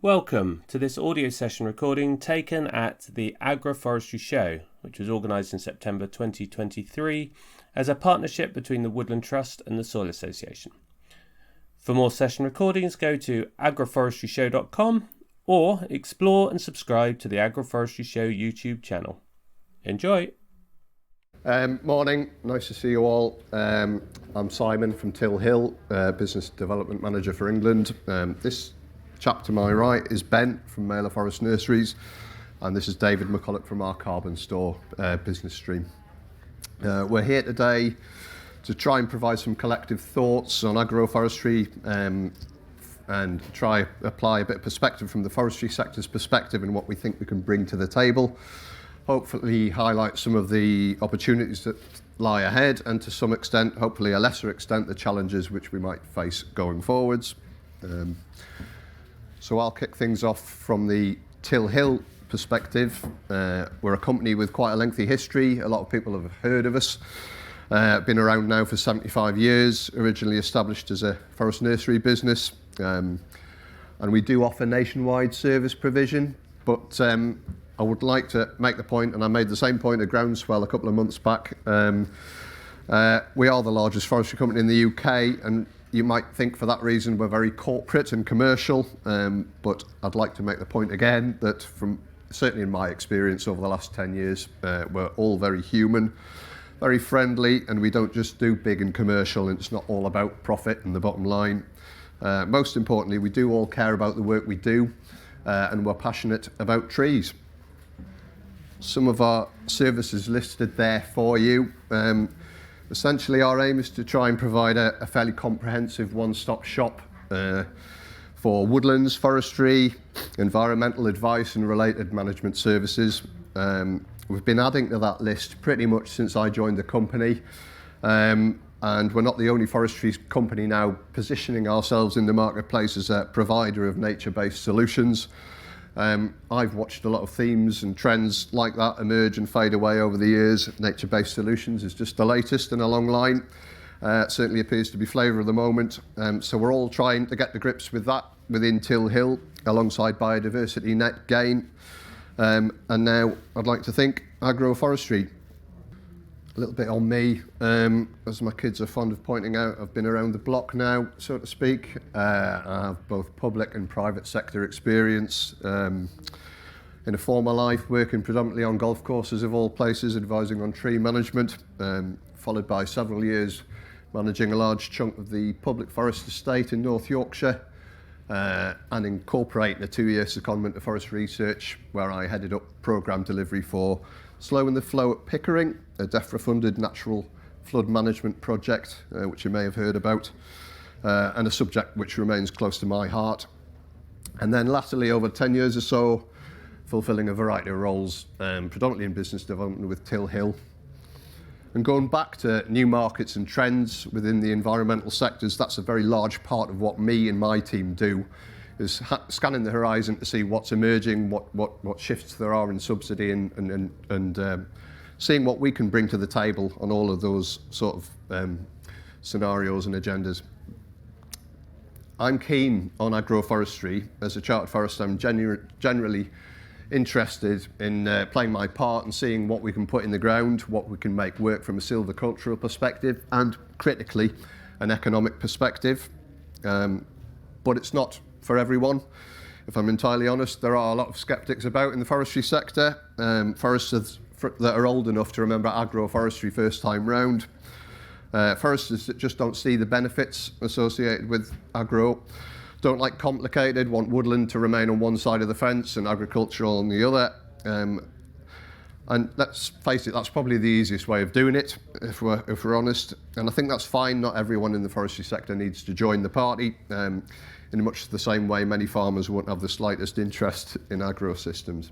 Welcome to this audio session recording taken at the Agroforestry Show, which was organised in September 2023 as a partnership between the Woodland Trust and the Soil Association. For more session recordings, go to agroforestryshow.com or explore and subscribe to the Agroforestry Show YouTube channel. Enjoy! Morning, nice to see you all. I'm Simon from Tilhill, Business Development Manager for England. This chap to my right is Ben from Mailer Forest Nurseries, and this is David McCulloch from our CarbonStore business stream. We're here today to try and provide some collective thoughts on agroforestry and try apply a bit of perspective from the forestry sector's perspective and what we think we can bring to the table. Hopefully highlight some of the opportunities that lie ahead and to some extent, hopefully a lesser extent, the challenges which we might face going forwards. So I'll kick things off from the Tilhill perspective. We're a company with quite a lengthy history. A lot of people have heard of us. Been around now for 75 years, originally established as a forest nursery business. And we do offer nationwide service provision, but I would like to make the point, and I made the same point at Groundswell a couple of months back. We are the largest forestry company in the UK, and you might think for that reason we're very corporate and commercial, but I'd like to make the point again that from certainly in my experience over the last 10 years, we're all very human, very friendly, and we don't just do big and commercial, and it's not all about profit and the bottom line. Most importantly, we do all care about the work we do, and we're passionate about trees. Some of our services listed there for you. Essentially, our aim is to try and provide a fairly comprehensive one-stop shop for woodlands, forestry, environmental advice and related management services. We've been adding to that list pretty much since I joined the company. And we're not the only forestry company now positioning ourselves in the marketplace as a provider of nature-based solutions. I've watched a lot of themes and trends like that emerge and fade away over the years. Nature-based solutions is just the latest in a long line. Certainly appears to be flavour of the moment. So we're all trying to get to grips with that within Tilhill alongside biodiversity net gain. And now I'd like to think agroforestry. A little bit on me, as my kids are fond of pointing out, I've been around the block now, so to speak. I have both public and private sector experience. In a former life, working predominantly on golf courses of all places, advising on tree management, followed by several years managing a large chunk of the public forest estate in North Yorkshire, and incorporating a 2-year secondment to forest research, where I headed up programme delivery for Slowing the Flow at Pickering, a DEFRA-funded natural flood management project, which you may have heard about, and a subject which remains close to my heart. And then latterly, over 10 years or so, fulfilling a variety of roles, predominantly in business development with Tilhill. And going back to new markets and trends within the environmental sectors, that's a very large part of what me and my team do, is scanning the horizon to see what's emerging, what shifts there are in subsidy, and seeing what we can bring to the table on all of those sort of scenarios and agendas. I'm keen on agroforestry. As a chartered forester, I'm generally interested in playing my part and seeing what we can put in the ground, what we can make work from a silvicultural perspective, and critically, an economic perspective. But it's not for everyone. If I'm entirely honest, there are a lot of skeptics about in the forestry sector. Foresters that are old enough to remember agroforestry first time round. Foresters that just don't see the benefits associated with agro, don't like complicated, want woodland to remain on one side of the fence and agricultural on the other. And let's face it, that's probably the easiest way of doing it, if we're honest. And I think that's fine. Not everyone in the forestry sector needs to join the party. In much the same way, many farmers won't have the slightest interest in agro systems.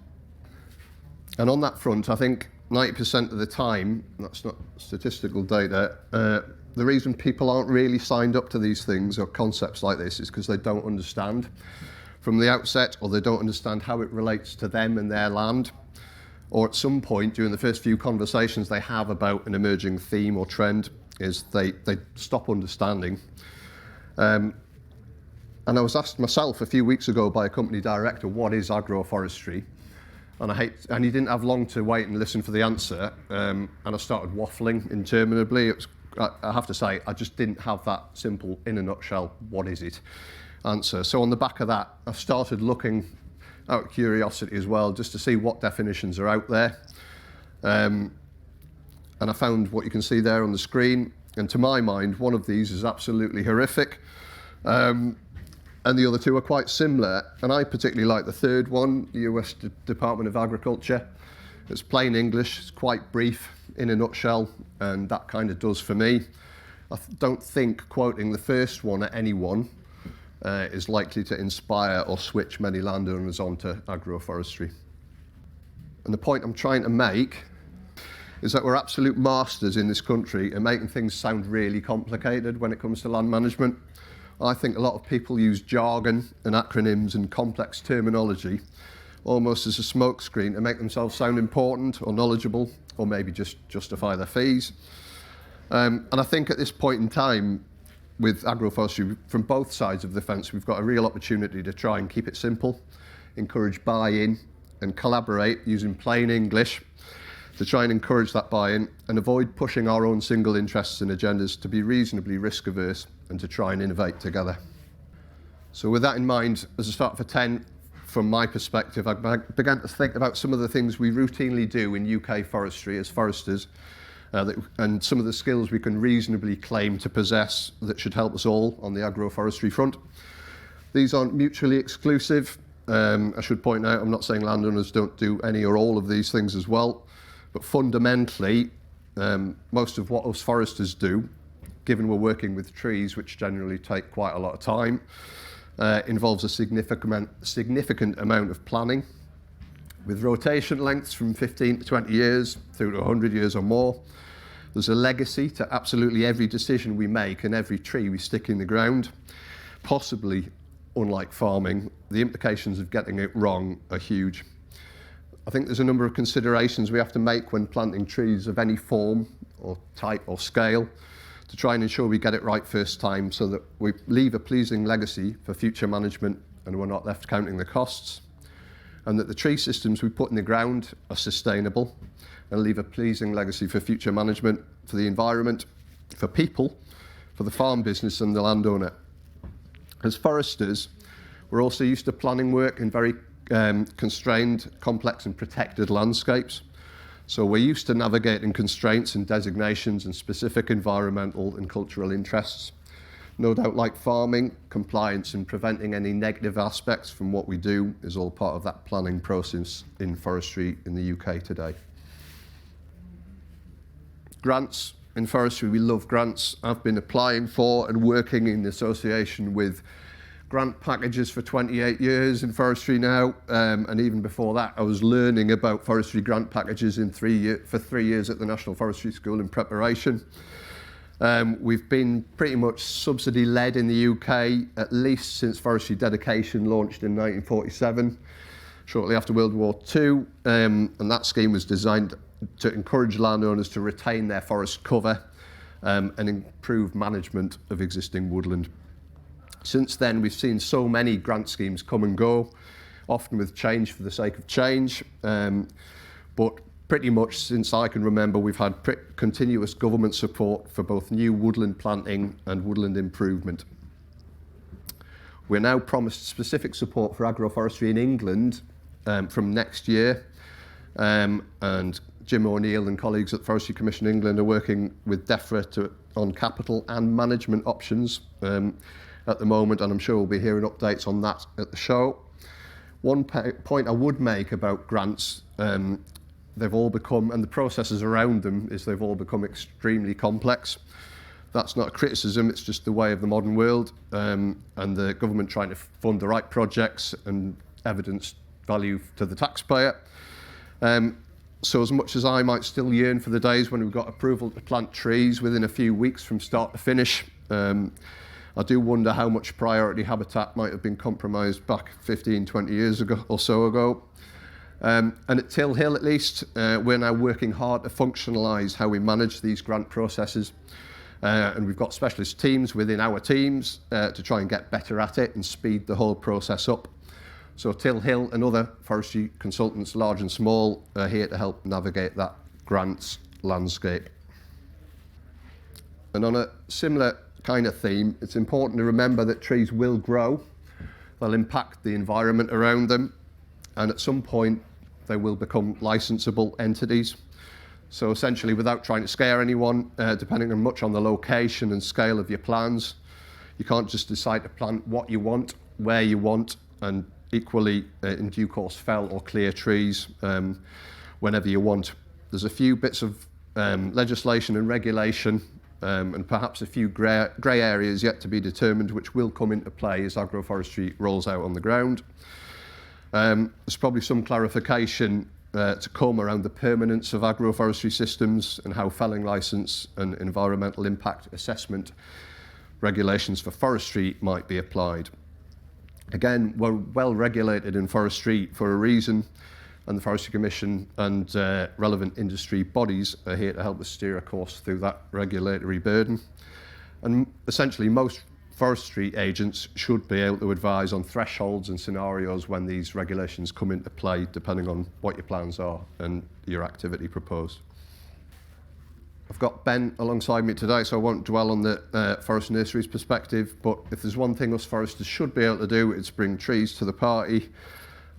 And on that front, I think 90% of the time, that's not statistical data, the reason people aren't really signed up to these things or concepts like this is because they don't understand from the outset, or they don't understand how it relates to them and their land, or at some point during the first few conversations they have about an emerging theme or trend is they stop understanding. And I was asked myself a few weeks ago by a company director, what is agroforestry? And he didn't have long to wait and listen for the answer. And I started waffling interminably. I have to say, I just didn't have that simple, in a nutshell, what is it answer. So on the back of that, I've started looking out of curiosity as well, just to see what definitions are out there. And I found what you can see there on the screen. And to my mind, one of these is absolutely horrific. And the other two are quite similar. And I particularly like the third one, the US Department of Agriculture. It's plain English, it's quite brief, in a nutshell, and that kind of does for me. I don't think quoting the first one at anyone is likely to inspire or switch many landowners onto agroforestry. And the point I'm trying to make is that we're absolute masters in this country at making things sound really complicated when it comes to land management. I think a lot of people use jargon and acronyms and complex terminology almost as a smokescreen to make themselves sound important or knowledgeable, or maybe just justify their fees. And I think at this point in time, with agroforestry, from both sides of the fence, we've got a real opportunity to try and keep it simple, encourage buy-in, and collaborate using plain English to try and encourage that buy-in and avoid pushing our own single interests and agendas, to be reasonably risk-averse and to try and innovate together. So with that in mind, as a start for 10, from my perspective, I began to think about some of the things we routinely do in UK forestry as foresters, and some of the skills we can reasonably claim to possess that should help us all on the agroforestry front. These aren't mutually exclusive. I should point out, I'm not saying landowners don't do any or all of these things as well, but fundamentally, most of what us foresters do, given we're working with trees, which generally take quite a lot of time, involves a significant amount of planning, with rotation lengths from 15 to 20 years through to 100 years or more. There's a legacy to absolutely every decision we make and every tree we stick in the ground. Possibly, unlike farming, the implications of getting it wrong are huge. I think there's a number of considerations we have to make when planting trees of any form or type or scale to try and ensure we get it right first time, so that we leave a pleasing legacy for future management and we're not left counting the costs, and that the tree systems we put in the ground are sustainable and leave a pleasing legacy for future management, for the environment, for people, for the farm business and the landowner. As foresters, we're also used to planning work in very constrained, complex and protected landscapes. So we're used to navigating constraints and designations and specific environmental and cultural interests. No doubt, like farming, compliance and preventing any negative aspects from what we do is all part of that planning process in forestry in the UK today. Grants. In forestry, we love grants. I've been applying for and working in association with grant packages for 28 years in forestry now, and even before that I was learning about forestry grant packages for 3 years at the National Forestry School in preparation. We've been pretty much subsidy led in the UK, at least since forestry dedication launched in 1947, shortly after World War II, and that scheme was designed to encourage landowners to retain their forest cover and improve management of existing woodland. Since then, we've seen so many grant schemes come and go, often with change for the sake of change. But pretty much since I can remember, we've had continuous government support for both new woodland planting and woodland improvement. We're now promised specific support for agroforestry in England from next year. And Jim O'Neill and colleagues at the Forestry Commission England are working with DEFRA on capital and management options at the moment, and I'm sure we'll be hearing updates on that at the show. One point I would make about grants, they've all become, and the processes around them, is they've all become extremely complex. That's not a criticism, it's just the way of the modern world, and the government trying to fund the right projects and evidence value to the taxpayer. So as much as I might still yearn for the days when we've got approval to plant trees within a few weeks from start to finish, I do wonder how much priority habitat might have been compromised back 15, 20 years ago or so ago. And at Tilhill, at least, we're now working hard to functionalise how we manage these grant processes And we've got specialist teams within our teams to try and get better at it and speed the whole process up. So Tilhill and other forestry consultants, large and small, are here to help navigate that grants landscape. And on a similar kind of theme, it's important to remember that trees will grow, they'll impact the environment around them, and at some point they will become licensable entities. So essentially, without trying to scare anyone, depending on much on the location and scale of your plans, you can't just decide to plant what you want, where you want, and equally in due course fell or clear trees whenever you want. There's a few bits of legislation and regulation and perhaps a few grey areas yet to be determined, which will come into play as agroforestry rolls out on the ground. There's probably some clarification to come around the permanence of agroforestry systems and how felling licence and environmental impact assessment regulations for forestry might be applied. Again, we're well regulated in forestry for a reason, and the Forestry Commission and relevant industry bodies are here to help us steer a course through that regulatory burden. And essentially, most forestry agents should be able to advise on thresholds and scenarios when these regulations come into play, depending on what your plans are and your activity proposed. I've got Ben alongside me today, so I won't dwell on the forest nurseries perspective, but if there's one thing us foresters should be able to do, it's bring trees to the party.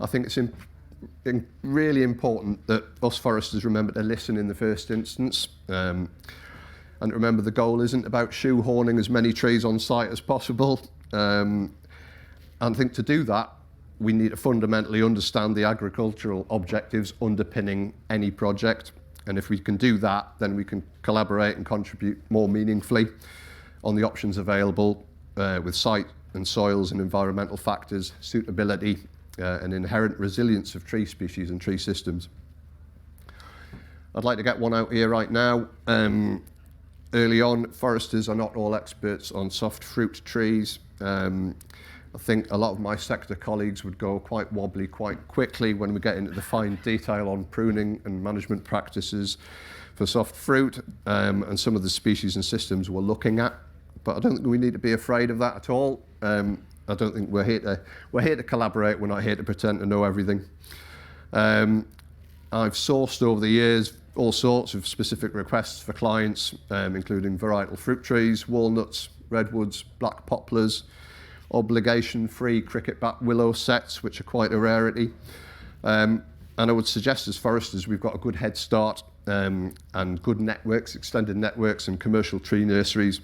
I think it's really important that us foresters remember to listen in the first instance. And remember, the goal isn't about shoehorning as many trees on site as possible. And I think to do that, we need to fundamentally understand the agricultural objectives underpinning any project. And if we can do that, then we can collaborate and contribute more meaningfully on the options available with site and soils and environmental factors, suitability, and inherent resilience of tree species and tree systems. I'd like to get one out here right now. Early on, foresters are not all experts on soft fruit trees. I think a lot of my sector colleagues would go quite wobbly quite quickly when we get into the fine detail on pruning and management practices for soft fruit and some of the species and systems we're looking at. But I don't think we need to be afraid of that at all. I don't think we're here to collaborate. We're not here to pretend to know everything. I've sourced over the years all sorts of specific requests for clients, including varietal fruit trees, walnuts, redwoods, black poplars, obligation-free cricket-back willow sets, which are quite a rarity. And I would suggest as foresters we've got a good head start and good networks, extended networks and commercial tree nurseries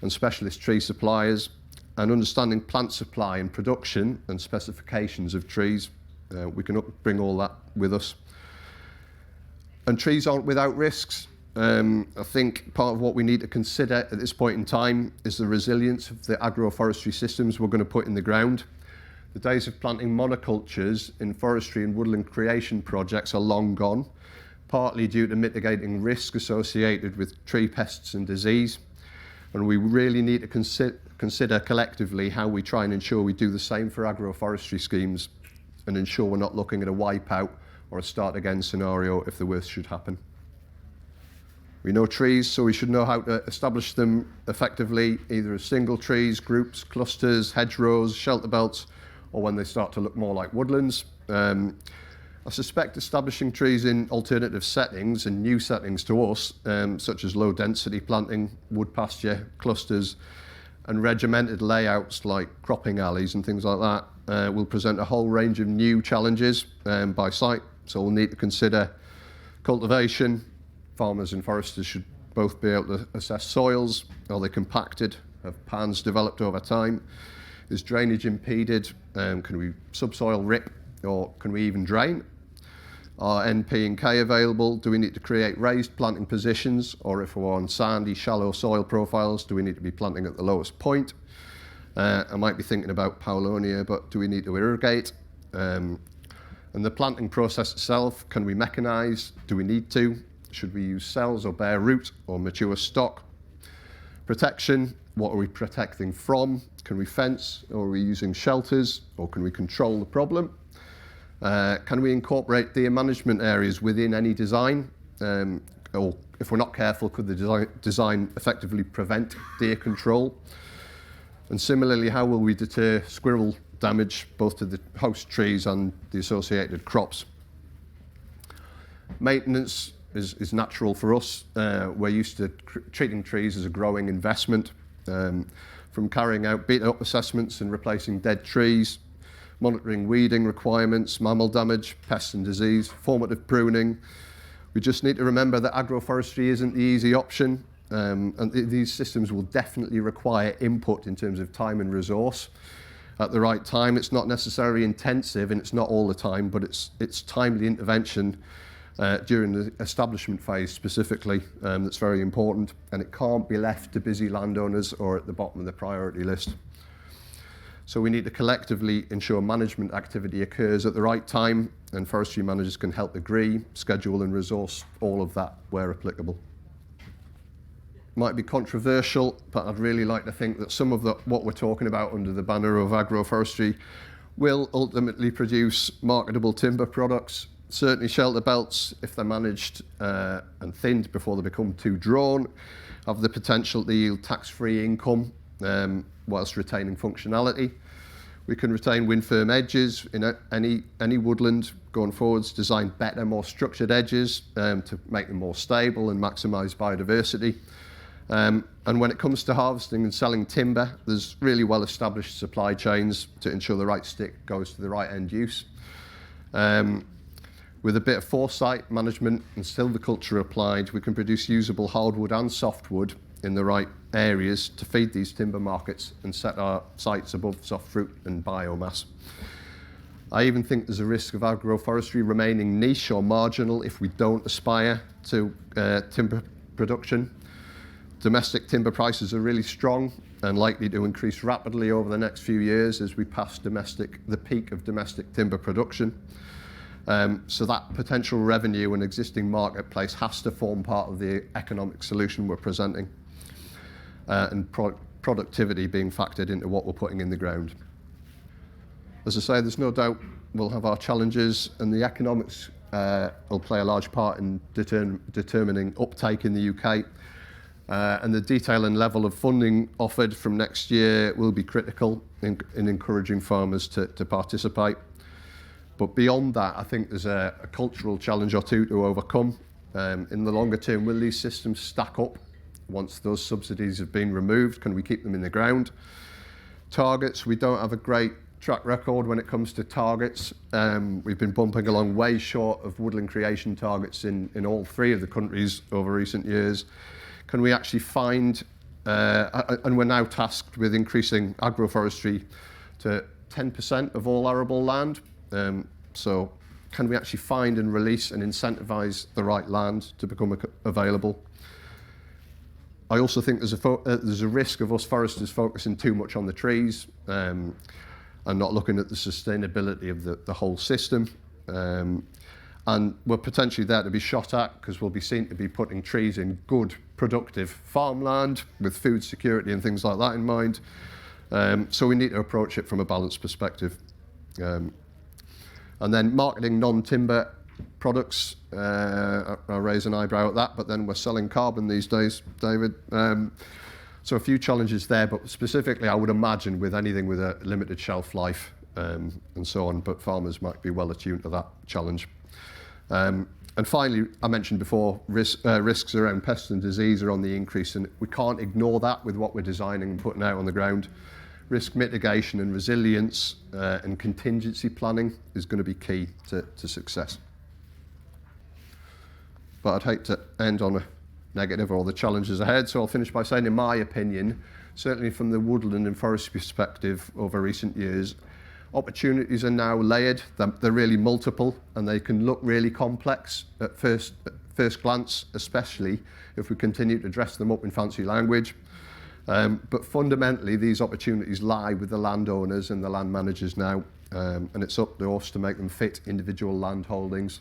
and specialist tree suppliers, and understanding plant supply and production and specifications of trees. We can bring all that with us. And trees aren't without risks. I think part of what we need to consider at this point in time is the resilience of the agroforestry systems we're going to put in the ground. The days of planting monocultures in forestry and woodland creation projects are long gone, partly due to mitigating risk associated with tree pests and disease. And we really need to consider collectively how we try and ensure we do the same for agroforestry schemes and ensure we're not looking at a wipeout or a start again scenario if the worst should happen. We know trees, so we should know how to establish them effectively, either as single trees, groups, clusters, hedgerows, shelter belts, or when they start to look more like woodlands. I suspect establishing trees in alternative settings and new settings to us, such as low density planting, wood pasture, clusters, and regimented layouts like cropping alleys and things like that, will present a whole range of new challenges by site. So we'll need to consider cultivation. Farmers and foresters should both be able to assess soils. Are they compacted? Have pans developed over time? Is drainage impeded? Can we subsoil rip, or can we even drain? Are NP and K available? Do we need to create raised planting positions? Or if we're on sandy, shallow soil profiles, do we need to be planting at the lowest point? I might be thinking about Paulownia, but do we need to irrigate? And the planting process itself, can we mechanise? Do we need to? Should we use cells or bare root or mature stock? Protection, what are we protecting from? Can we fence, or are we using shelters, or can we control the problem? Can we incorporate deer management areas within any design? or if we're not careful, could the design effectively prevent deer control? And similarly, how will we deter squirrel damage both to the host trees and the associated crops? Maintenance is natural for us. We're used to treating trees as a growing investment, from carrying out beat-up assessments and replacing dead trees, monitoring weeding requirements, mammal damage, pests and disease, formative pruning. We just need to remember that agroforestry isn't the easy option, and these systems will definitely require input in terms of time and resource at the right time. It's not necessarily intensive, and it's not all the time, but it's timely intervention during the establishment phase specifically that's very important, and it can't be left to busy landowners or at the bottom of the priority list. So we need to collectively ensure management activity occurs at the right time, and forestry managers can help agree, schedule and resource all of that where applicable. Might be controversial, but I'd really like to think that some of what we're talking about under the banner of agroforestry will ultimately produce marketable timber products. Certainly shelter belts, if they're managed and thinned before they become too drawn, have the potential to yield tax-free income whilst retaining functionality. We can retain wind-firm edges in any woodland going forwards, design better, more structured edges to make them more stable and maximise biodiversity. And when it comes to harvesting and selling timber, there's really well-established supply chains to ensure the right stick goes to the right end use. With a bit of foresight, management and silviculture applied, we can produce usable hardwood and softwood in the right areas to feed these timber markets and set our sights above soft fruit and biomass. I even think there's a risk of agroforestry remaining niche or marginal if we don't aspire to timber production. Domestic timber prices are really strong and likely to increase rapidly over the next few years as we pass the peak of domestic timber production. So that potential revenue and existing marketplace has to form part of the economic solution we're presenting, and productivity being factored into what we're putting in the ground. As I say, there's no doubt we'll have our challenges, and the economics will play a large part in determining uptake in the UK. And the detail and level of funding offered from next year will be critical in encouraging farmers to participate. But beyond that, I think there's a cultural challenge or two to overcome. In the longer term, will these systems stack up once those subsidies have been removed? Can we keep them in the ground? Targets, we don't have a great track record when it comes to targets. We've been bumping along way short of woodland creation targets in all three of the countries over recent years. Can we actually find, and we're now tasked with increasing agroforestry to 10% of all arable land. So can we actually find and release and incentivise the right land to become available? I also think there's a risk of us foresters focusing too much on the trees and not looking at the sustainability of the whole system. And we're potentially there to be shot at because we'll be seen to be putting trees in good, productive farmland with food security and things like that in mind. So we need to approach it from a balanced perspective. And then marketing non-timber products, I raise an eyebrow at that, but then we're selling carbon these days, David. So a few challenges there, but specifically I would imagine with anything with a limited shelf life and so on, but farmers might be well attuned to that challenge. And finally, I mentioned before, risks around pests and disease are on the increase, and we can't ignore that with what we're designing and putting out on the ground. Risk mitigation and resilience and contingency planning is going to be key to success. But I'd hate to end on a negative or the challenges ahead, so I'll finish by saying, in my opinion, certainly from the woodland and forestry perspective over recent years, opportunities are now layered. They're really multiple, and they can look really complex at first glance, especially if we continue to dress them up in fancy language. But fundamentally, these opportunities lie with the landowners and the land managers now, and it's up to us to make them fit individual land holdings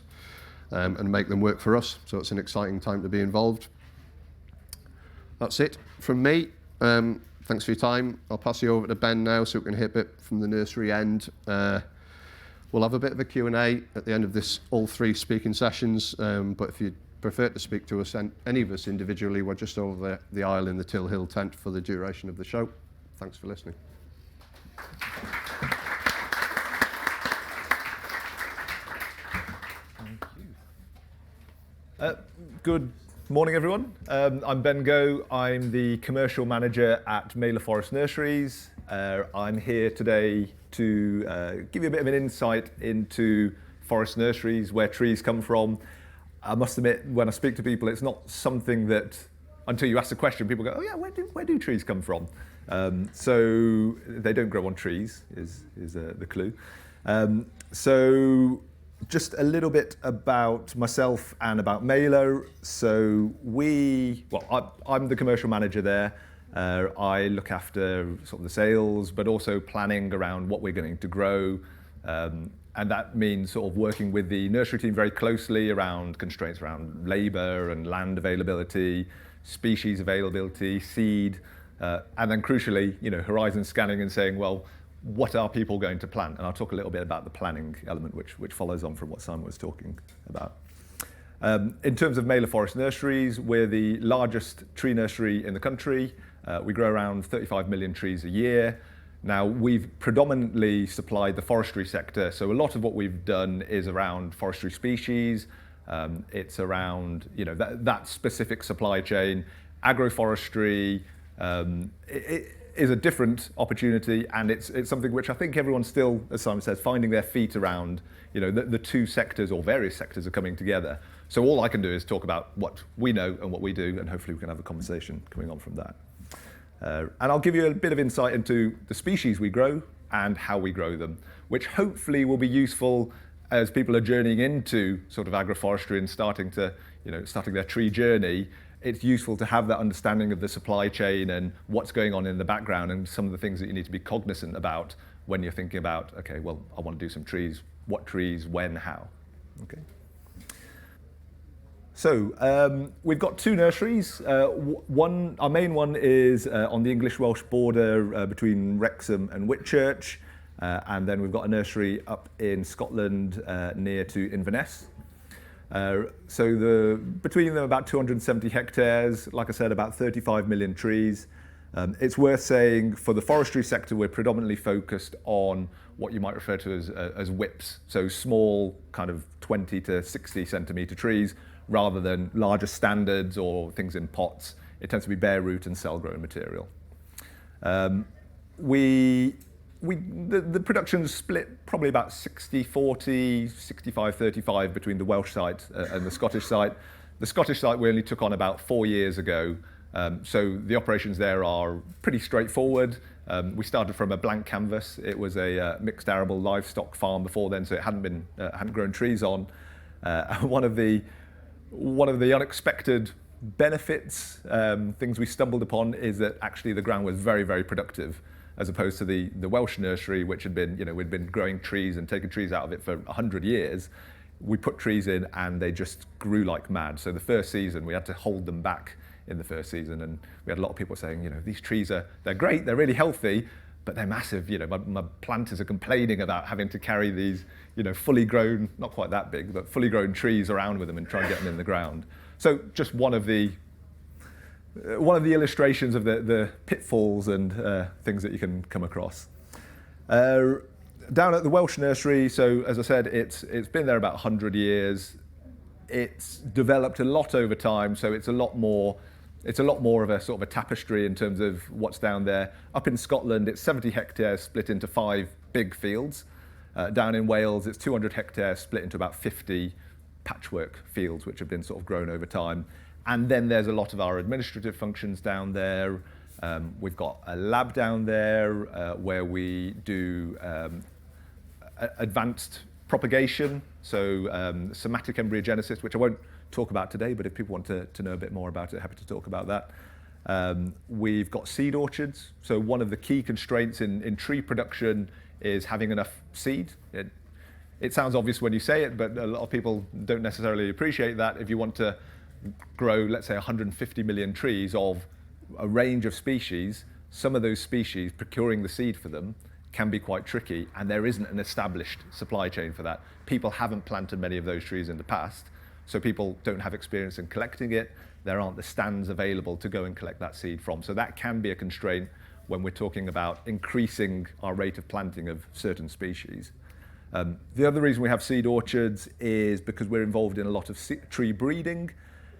and make them work for us. So it's an exciting time to be involved. That's it from me. Thanks for your time. I'll pass you over to Ben now so we can hit it from the nursery end. We'll have a bit of a Q&A at the end of this, all three speaking sessions, but if you prefer to speak to us, any of us individually, we're just over the aisle in the Tilhill tent for the duration of the show. Thanks for listening. Good morning, everyone. I'm Ben Goh. I'm the commercial manager at Mailer Forest Nurseries. I'm here today to give you a bit of an insight into forest nurseries, where trees come from. I must admit, when I speak to people, it's not something that, until you ask the question, people go, oh yeah, where do trees come from? So they don't grow on trees, is the clue. So just a little bit about myself and about Mailer. So I'm the commercial manager there. I look after sort of the sales, but also planning around what we're going to grow. And that means sort of working with the nursery team very closely around constraints around labour and land availability, species availability, seed, and then crucially, horizon scanning and saying, well, what are people going to plant? And I'll talk a little bit about the planning element, which follows on from what Simon was talking about. In terms of Mailer Forest Nurseries, we're the largest tree nursery in the country. We grow around 35 million trees a year. Now, we've predominantly supplied the forestry sector, so a lot of what we've done is around forestry species. It's around that specific supply chain. Agroforestry it is a different opportunity, and it's something which I think everyone's still, as Simon says, finding their feet around. The two sectors or various sectors are coming together. So all I can do is talk about what we know and what we do, and hopefully we can have a conversation coming on from that. And I'll give you a bit of insight into the species we grow and how we grow them, which hopefully will be useful as people are journeying into sort of agroforestry and starting their tree journey. It's useful to have that understanding of the supply chain and what's going on in the background and some of the things that you need to be cognizant about when you're thinking about, okay, well, I want to do some trees. What trees, when, how? Okay. So we've got two nurseries. Our main one is on the English-Welsh border between Wrexham and Whitchurch. And then we've got a nursery up in Scotland near to Inverness. So between them about 270 hectares, like I said, about 35 million trees. It's worth saying for the forestry sector, we're predominantly focused on what you might refer to as whips, so small kind of 20 to 60 centimetre trees, rather than larger standards or things in pots. It tends to be bare root and cell-grown material. The production's split probably about 60-40, 65-35 between the Welsh site and the Scottish site. The Scottish site we only took on about 4 years ago, so the operations there are pretty straightforward. We started from a blank canvas. It was a mixed arable livestock farm before then, so it hadn't grown trees on. One of the unexpected benefits, things we stumbled upon, is that actually the ground was very, very productive, as opposed to the Welsh nursery, which had been, we'd been growing trees and taking trees out of it for 100 years. We put trees in and they just grew like mad. So the first season, we had to hold them back in the first season. And we had a lot of people saying, these trees they're great, they're really healthy, but they're massive. My planters are complaining about having to carry these, fully grown, not quite that big, but fully grown trees around with them and try and get them in the ground. So just one of the illustrations of the pitfalls and things that you can come across. Down at the Welsh nursery, so as I said, it's been there about 100 years. It's developed a lot over time, so it's a lot more of a sort of a tapestry in terms of what's down there. Up in Scotland, it's 70 hectares split into 5 big fields. Down in Wales, it's 200 hectares split into about 50 patchwork fields, which have been sort of grown over time. And then there's a lot of our administrative functions down there. We've got a lab down there where we do advanced propagation, so somatic embryogenesis, which I won't talk about today, but if people want to know a bit more about it, happy to talk about that. We've got seed orchards. So one of the key constraints in tree production is having enough seed. It sounds obvious when you say it, but a lot of people don't necessarily appreciate that. If you want to grow, let's say, 150 million trees of a range of species, some of those species, procuring the seed for them can be quite tricky, and there isn't an established supply chain for that. People haven't planted many of those trees in the past, so people don't have experience in collecting it. There aren't the stands available to go and collect that seed from. So that can be a constraint when we're talking about increasing our rate of planting of certain species. The other reason we have seed orchards is because we're involved in a lot of tree breeding.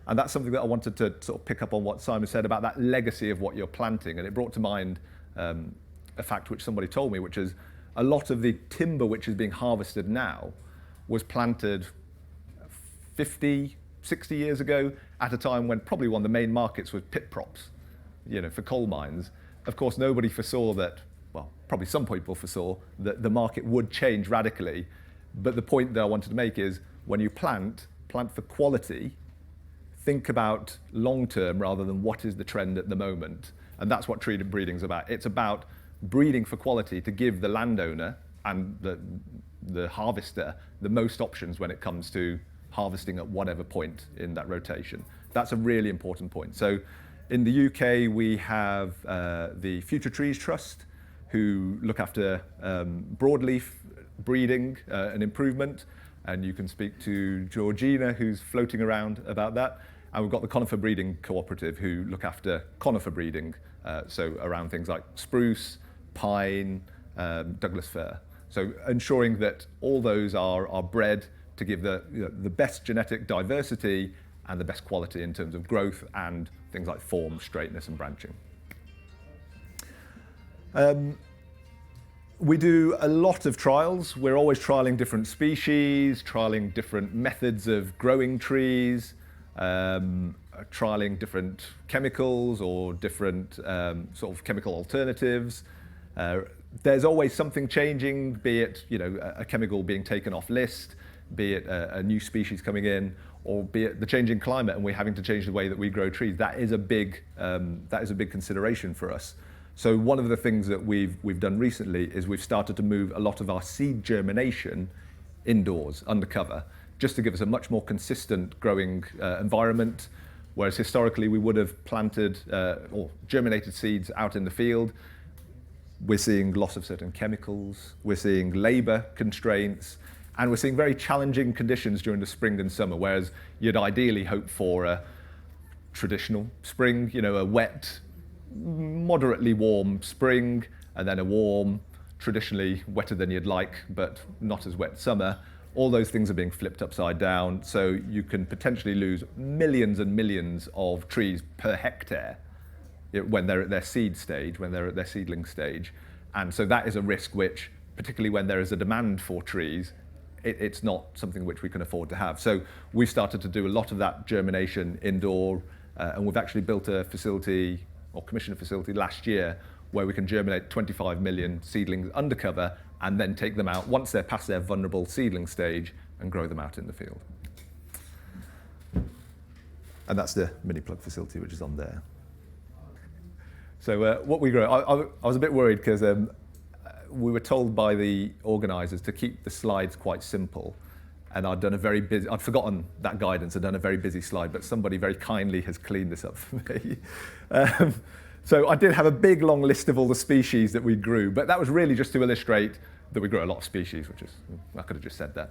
And that's something that I wanted to sort of pick up on what Simon said about that legacy of what you're planting. And it brought to mind a fact which somebody told me, which is a lot of the timber which is being harvested now was planted 50, 60 years ago at a time when probably one of the main markets was pit props, for coal mines. Of course, nobody foresaw that, well, probably some people foresaw that the market would change radically. But the point that I wanted to make is when you plant for quality, think about long term rather than what is the trend at the moment. And that's what tree breeding is about. It's about breeding for quality to give the landowner and the harvester the most options when it comes to harvesting at whatever point in that rotation. That's a really important point. So in the UK, we have the Future Trees Trust, who look after broadleaf breeding and improvement. And you can speak to Georgina, who's floating around about that. And we've got the Conifer Breeding Cooperative, who look after conifer breeding, so around things like spruce, pine, Douglas fir. So ensuring that all those are bred to give the best genetic diversity and the best quality in terms of growth and things like form, straightness and branching. We do a lot of trials. We're always trialing different species, trialing different methods of growing trees, trialing different chemicals or different sort of chemical alternatives. There's always something changing, be it a chemical being taken off list, be it a new species coming in, or be it the changing climate and we're having to change the way that we grow trees. That is a big consideration for us. So one of the things that we've done recently is we've started to move a lot of our seed germination indoors, under cover, just to give us a much more consistent growing environment. Whereas historically we would have planted or germinated seeds out in the field. We're seeing loss of certain chemicals, we're seeing labour constraints, and we're seeing very challenging conditions during the spring and summer, whereas you'd ideally hope for a traditional spring, a wet, moderately warm spring, and then a warm, traditionally wetter than you'd like, but not as wet summer. All those things are being flipped upside down, so you can potentially lose millions and millions of trees per hectare when they're at their seed stage, when they're at their seedling stage. And so that is a risk which, particularly when there is a demand for trees, it's not something which we can afford to have. So we've started to do a lot of that germination indoor, and we've actually built a facility, or commissioned a facility last year, where we can germinate 25 million seedlings under cover and then take them out once they're past their vulnerable seedling stage and grow them out in the field. And that's the mini plug facility which is on there. So what we grow, I was a bit worried because we were told by the organisers to keep the slides quite simple. And I'd forgotten that guidance, I'd done a very busy slide, but somebody very kindly has cleaned this up for me. So I did have a big long list of all the species that we grew, but that was really just to illustrate that we grow a lot of species, which is, I could have just said that.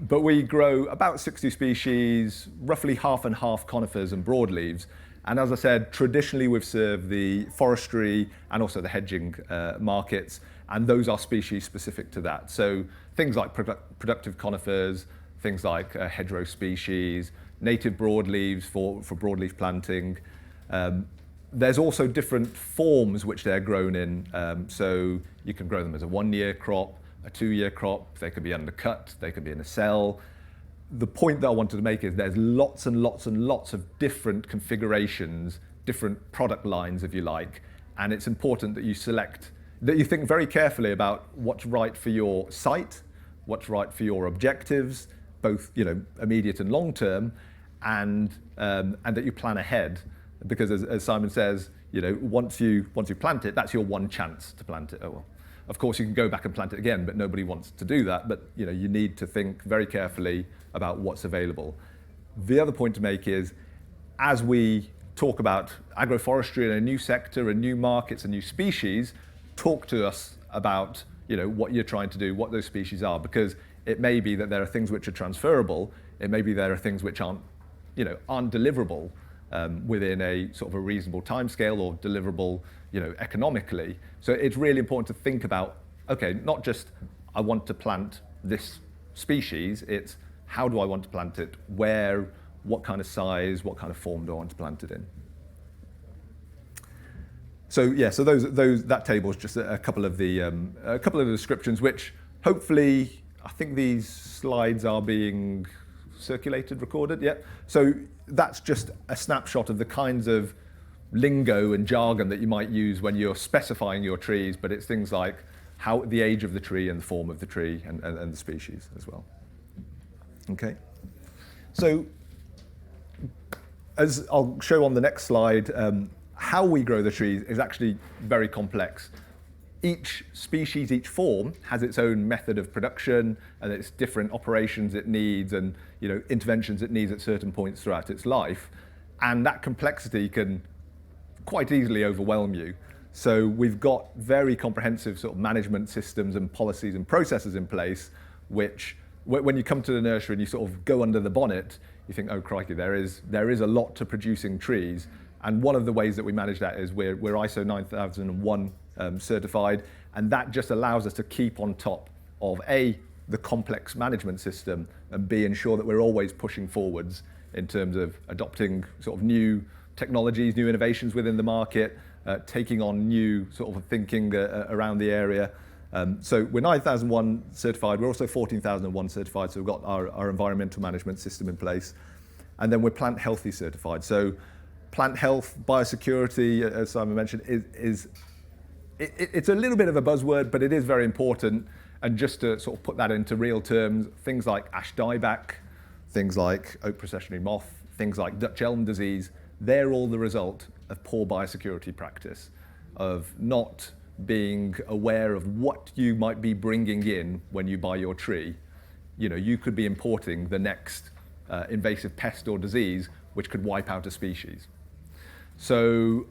But we grow about 60 species, roughly half and half conifers and broadleaves. And as I said, traditionally we've served the forestry and also the hedging markets, and those are species specific to that. So things like productive conifers, things like hedgerow species, native broadleaves for broadleaf planting. There's also different forms which they're grown in. So you can grow them as a 1-year crop, a 2-year crop, they could be undercut, they could be in a cell. The point that I wanted to make is there's lots and lots and lots of different configurations, different product lines, if you like, and it's important that you think very carefully about what's right for your site, what's right for your objectives, both immediate and long term, and that you plan ahead, because as Simon says, once you plant it, that's your one chance to plant it. Oh well. Of course, you can go back and plant it again, but nobody wants to do that. But you need to think very carefully about what's available. The other point to make is, as we talk about agroforestry in a new sector and new markets and new species, talk to us about what you're trying to do, what those species are, because it may be that there are things which are transferable, it may be there are things which aren't deliverable within a sort of a reasonable timescale or deliverable, economically. So it's really important to think about, okay, not just I want to plant this species, it's how do I want to plant it, where, what kind of size, what kind of form do I want to plant it in. So yeah, so that table is just a couple of the descriptions, which hopefully, I think these slides are being circulated, recorded, yeah. So that's just a snapshot of the kinds of lingo and jargon that you might use when you're specifying your trees, but it's things like the age of the tree and the form of the tree and the species as well. Okay, so as I'll show on the next slide, how we grow the trees is actually very complex. Each species, each form has its own method of production and its different operations it needs and interventions it needs at certain points throughout its life. And that complexity can quite easily overwhelm you. So we've got very comprehensive sort of management systems and policies and processes in place, which when you come to the nursery and you sort of go under the bonnet, you think, oh crikey, there is a lot to producing trees. And one of the ways that we manage that is we're ISO 9001 certified, and that just allows us to keep on top of A, the complex management system, and B, ensure that we're always pushing forwards in terms of adopting sort of new technologies, new innovations within the market, taking on new sort of thinking around the area. So we're 9001 certified, we're also 14001 certified, so we've got our environmental management system in place. And then we're plant healthy certified. So plant health, biosecurity, as Simon mentioned, it's a little bit of a buzzword, but it is very important. And just to sort of put that into real terms, things like ash dieback, things like oak processionary moth, things like Dutch elm disease, they're all the result of poor biosecurity practice, of not being aware of what you might be bringing in when you buy your tree. You could be importing the next invasive pest or disease, which could wipe out a species. So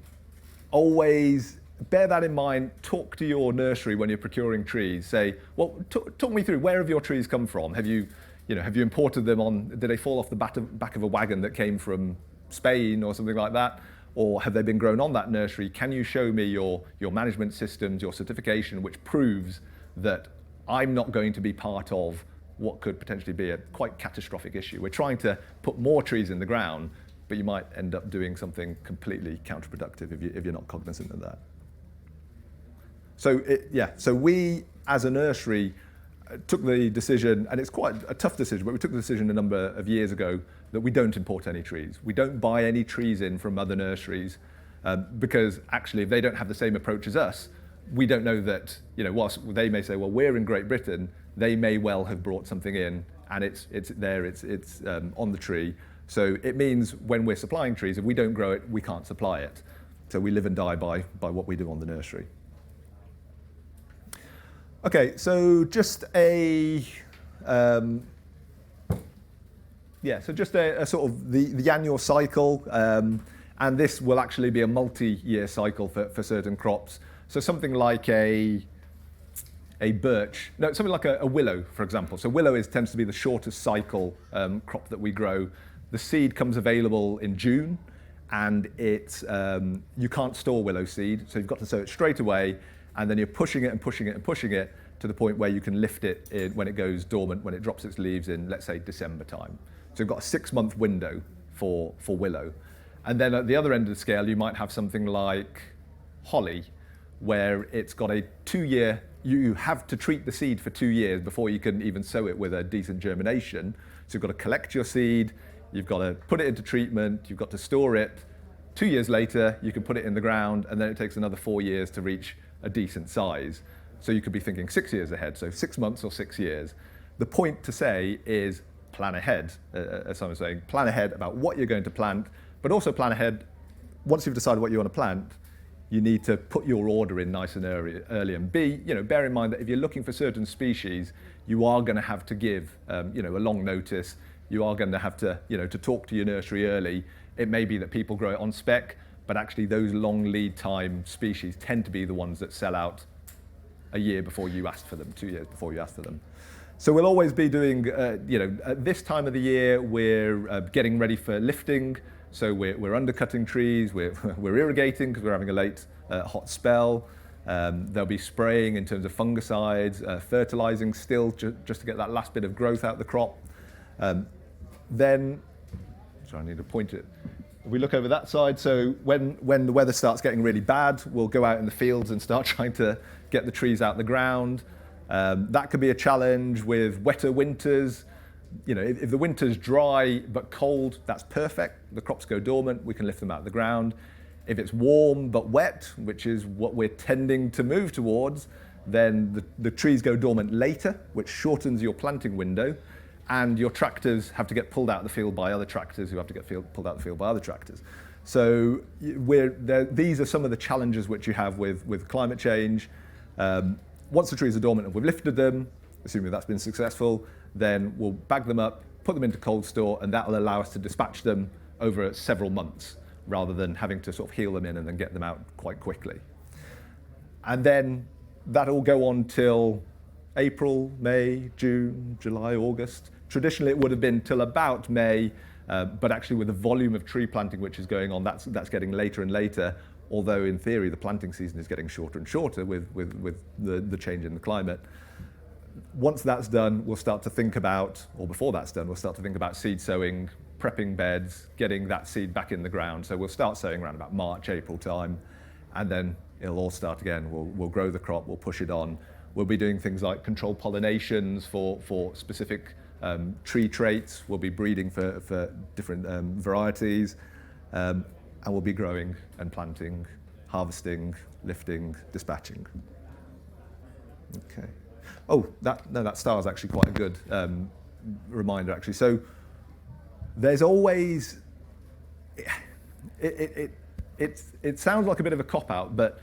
always bear that in mind. Talk to your nursery when you're procuring trees. Say, well, talk me through, where have your trees come from? Have you imported them did they fall off the back of a wagon that came from Spain or something like that? Or have they been grown on that nursery? Can you show me your management systems, your certification, which proves that I'm not going to be part of what could potentially be a quite catastrophic issue? We're trying to put more trees in the ground, but you might end up doing something completely counterproductive if you're not cognizant of that. So we, as a nursery, took the decision, and it's quite a tough decision, but we took the decision a number of years ago that we don't import any trees. We don't buy any trees in from other nurseries because actually if they don't have the same approach as us, we don't know that, whilst they may say, well, we're in Great Britain, they may well have brought something in and it's there, it's on the tree. So it means when we're supplying trees, if we don't grow it, we can't supply it. So we live and die by what we do on the nursery. Okay, so just a sort of the annual cycle, and this will actually be a multi-year cycle for certain crops. So something like something like a willow, for example. So willow tends to be the shortest cycle crop that we grow. The seed comes available in June, and you can't store willow seed, so you've got to sow it straight away, and then you're pushing it and pushing it and pushing it to the point where you can lift it when it goes dormant, when it drops its leaves in, let's say, December time. So you've got a 6-month window for willow. And then at the other end of the scale, you might have something like holly, where it's got a 2-year, you have to treat the seed for 2 years before you can even sow it with a decent germination. So you've got to collect your seed, you've got to put it into treatment, you've got to store it. 2 years later, you can put it in the ground, and then it takes another 4 years to reach a decent size. So you could be thinking 6 years ahead, so 6 months or 6 years. The point to say is plan ahead, as I was saying, plan ahead about what you're going to plant, but also plan ahead, once you've decided what you want to plant, you need to put your order in nice and early. And bear in mind that if you're looking for certain species, you are going to have to give, a long notice. You are going to have to, to talk to your nursery early. It may be that people grow it on spec, but actually those long lead time species tend to be the ones that sell out a year before you asked for them, 2 years before you asked for them. So we'll always be doing, at this time of the year, we're getting ready for lifting. So we're undercutting trees, we're irrigating because we're having a late hot spell. There'll be spraying in terms of fungicides, fertilizing still just to get that last bit of growth out the crop. Then, sorry, I need to point it. If we look over that side, so when the weather starts getting really bad, we'll go out in the fields and start trying to get the trees out the ground. That could be a challenge with wetter winters. If the winter's dry but cold, that's perfect. The crops go dormant, we can lift them out of the ground. If it's warm but wet, which is what we're tending to move towards, then the trees go dormant later, which shortens your planting window, and your tractors have to get pulled out of the field by other tractors who have to get pulled out of the field by other tractors. So these are some of the challenges which you have with climate change. Once the trees are dormant and we've lifted them, assuming that's been successful, then we'll bag them up, put them into cold store, and that will allow us to dispatch them over several months rather than having to sort of heel them in and then get them out quite quickly. And then that'll go on till April, May, June, July, August. Traditionally, it would have been till about May, but actually with the volume of tree planting which is going on, that's getting later and later, although in theory the planting season is getting shorter and shorter with the change in the climate. Once that's done, we'll start to think about, or before that's done, we'll start to think about seed sowing, prepping beds, getting that seed back in the ground. So we'll start sowing around about March, April time, and then it'll all start again. We'll grow the crop, we'll push it on. We'll be doing things like controlled pollinations for specific tree traits. We'll be breeding for different varieties, and we'll be growing and planting, harvesting, lifting, dispatching. Okay. Oh, that star is actually quite a good reminder, actually. So there's always, it sounds like a bit of a cop-out, but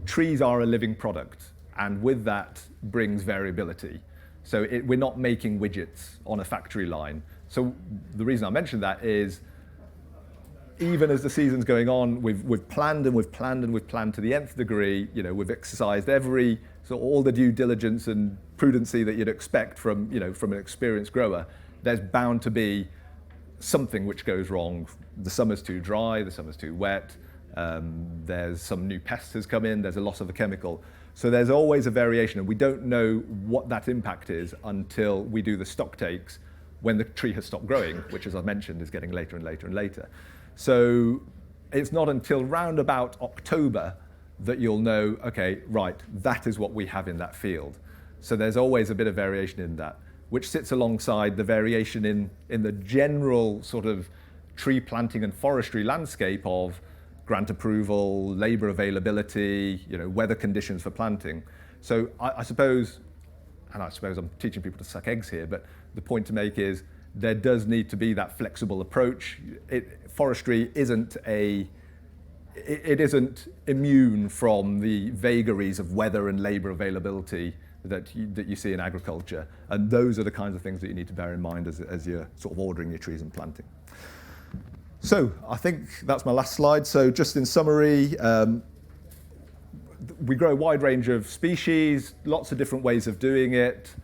trees are a living product, and with that brings variability. So we're not making widgets on a factory line. So the reason I mentioned that is, even as the season's going on, we've planned and we've planned and we've planned to the nth degree. We've exercised all the due diligence and prudency that you'd expect from an experienced grower. There's bound to be something which goes wrong. The summer's too dry, the summer's too wet. There's some new pest has come in. There's a loss of a chemical. So there's always a variation, and we don't know what that impact is until we do the stock takes when the tree has stopped growing, which, as I mentioned, is getting later and later and later. So it's not until round about October that you'll know, okay, right, that is what we have in that field. So there's always a bit of variation in that, which sits alongside the variation in the general sort of tree planting and forestry landscape of grant approval, labour availability, weather conditions for planting. So I suppose I'm teaching people to suck eggs here, but the point to make is there does need to be that flexible approach. Forestry isn't immune from the vagaries of weather and labour availability that you see in agriculture, and those are the kinds of things that you need to bear in mind as you're sort of ordering your trees and planting. So I think that's my last slide. So just in summary, we grow a wide range of species, lots of different ways of doing it,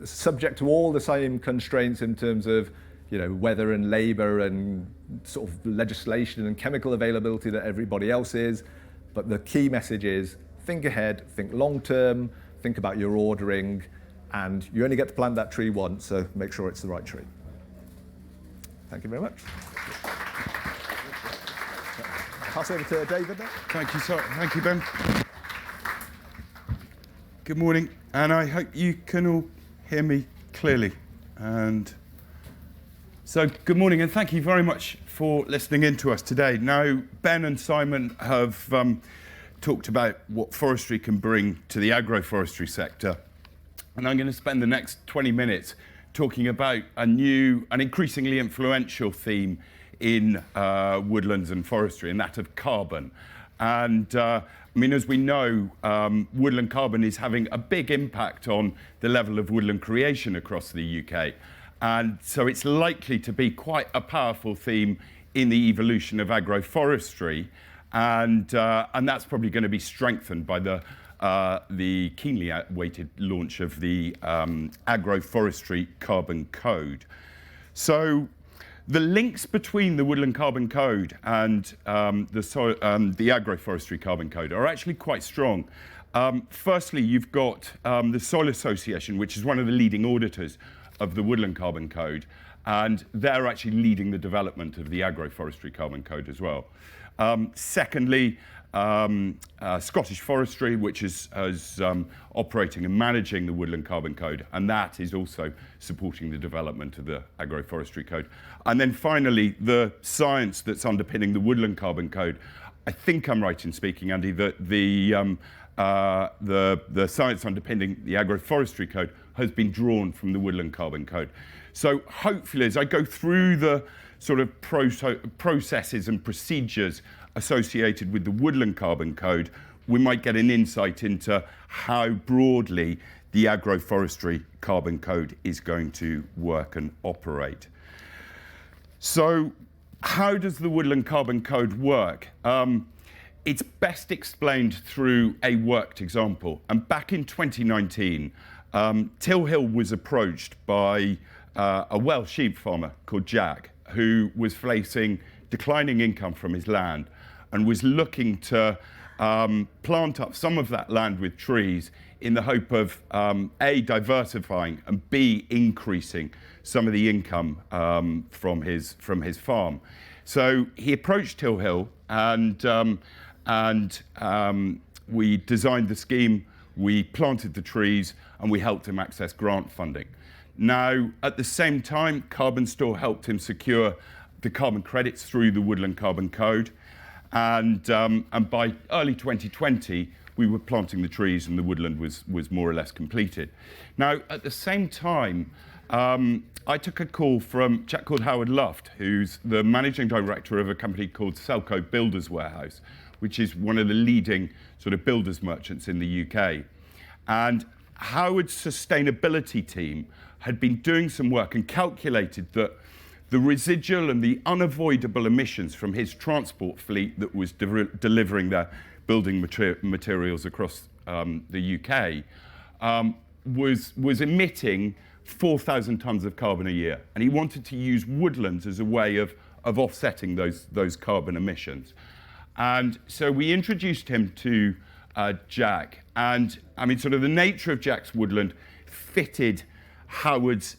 subject to all the same constraints in terms of weather and labour and sort of legislation and chemical availability that everybody else is. But the key message is think ahead, think long term, think about your ordering, and you only get to plant that tree once, so make sure it's the right tree. Thank you very much. Pass over to David now. Thank you, sir. Thank you, Ben. Good morning, and I hope you can all hear me clearly. And so, good morning, and thank you very much for listening in to us today. Now, Ben and Simon have talked about what forestry can bring to the agroforestry sector, and I'm going to spend the next 20 minutes talking about a new and increasingly influential theme in woodlands and forestry, and that of carbon. And as we know, woodland carbon is having a big impact on the level of woodland creation across the UK. And so it's likely to be quite a powerful theme in the evolution of agroforestry. and that's probably going to be strengthened by the keenly awaited launch of the Agroforestry Carbon Code. So the links between the Woodland Carbon Code and the Agroforestry Carbon Code are actually quite strong. Firstly, you've got the Soil Association, which is one of the leading auditors of the Woodland Carbon Code, and they're actually leading the development of the Agroforestry Carbon Code as well. Secondly, Scottish Forestry, which is operating and managing the Woodland Carbon Code, and that is also supporting the development of the Agroforestry Code. And then finally, the science that's underpinning the Woodland Carbon Code. I think I'm right in speaking, Andy, that the science underpinning the Agroforestry Code has been drawn from the Woodland Carbon Code. So hopefully, as I go through the sort of processes and procedures associated with the Woodland Carbon Code, we might get an insight into how broadly the Agroforestry Carbon Code is going to work and operate. So how does the Woodland Carbon Code work? It's best explained through a worked example. And back in 2019, Tilhill was approached by a Welsh sheep farmer called Jack, who was facing declining income from his land and was looking to plant up some of that land with trees in the hope of A, diversifying, and B, increasing some of the income from his farm. So he approached Tilhill, and we designed the scheme, we planted the trees, and we helped him access grant funding. Now, at the same time, CarbonStore helped him secure the carbon credits through the Woodland Carbon Code, and by early 2020, we were planting the trees and the woodland was more or less completed. Now, at the same time, I took a call from a chap called Howard Luft, who's the managing director of a company called Selco Builders Warehouse, which is one of the leading sort of builders merchants in the UK. And Howard's sustainability team had been doing some work and calculated that the residual and the unavoidable emissions from his transport fleet that was delivering their building materials across the UK was emitting 4,000 tonnes of carbon a year. And he wanted to use woodlands as a way of offsetting those carbon emissions. And so we introduced him to Jack. And I mean, sort of the nature of Jack's woodland fitted Howard's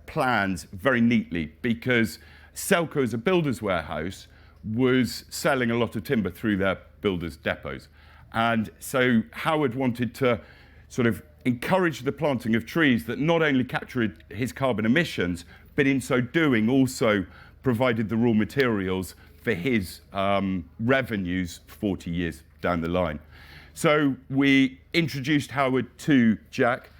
plans very neatly, because Selco, as a builder's warehouse, was selling a lot of timber through their builders' depots. And so Howard wanted to sort of encourage the planting of trees that not only captured his carbon emissions, but in so doing also provided the raw materials for his revenues 40 years down the line. So we introduced Howard to Jack.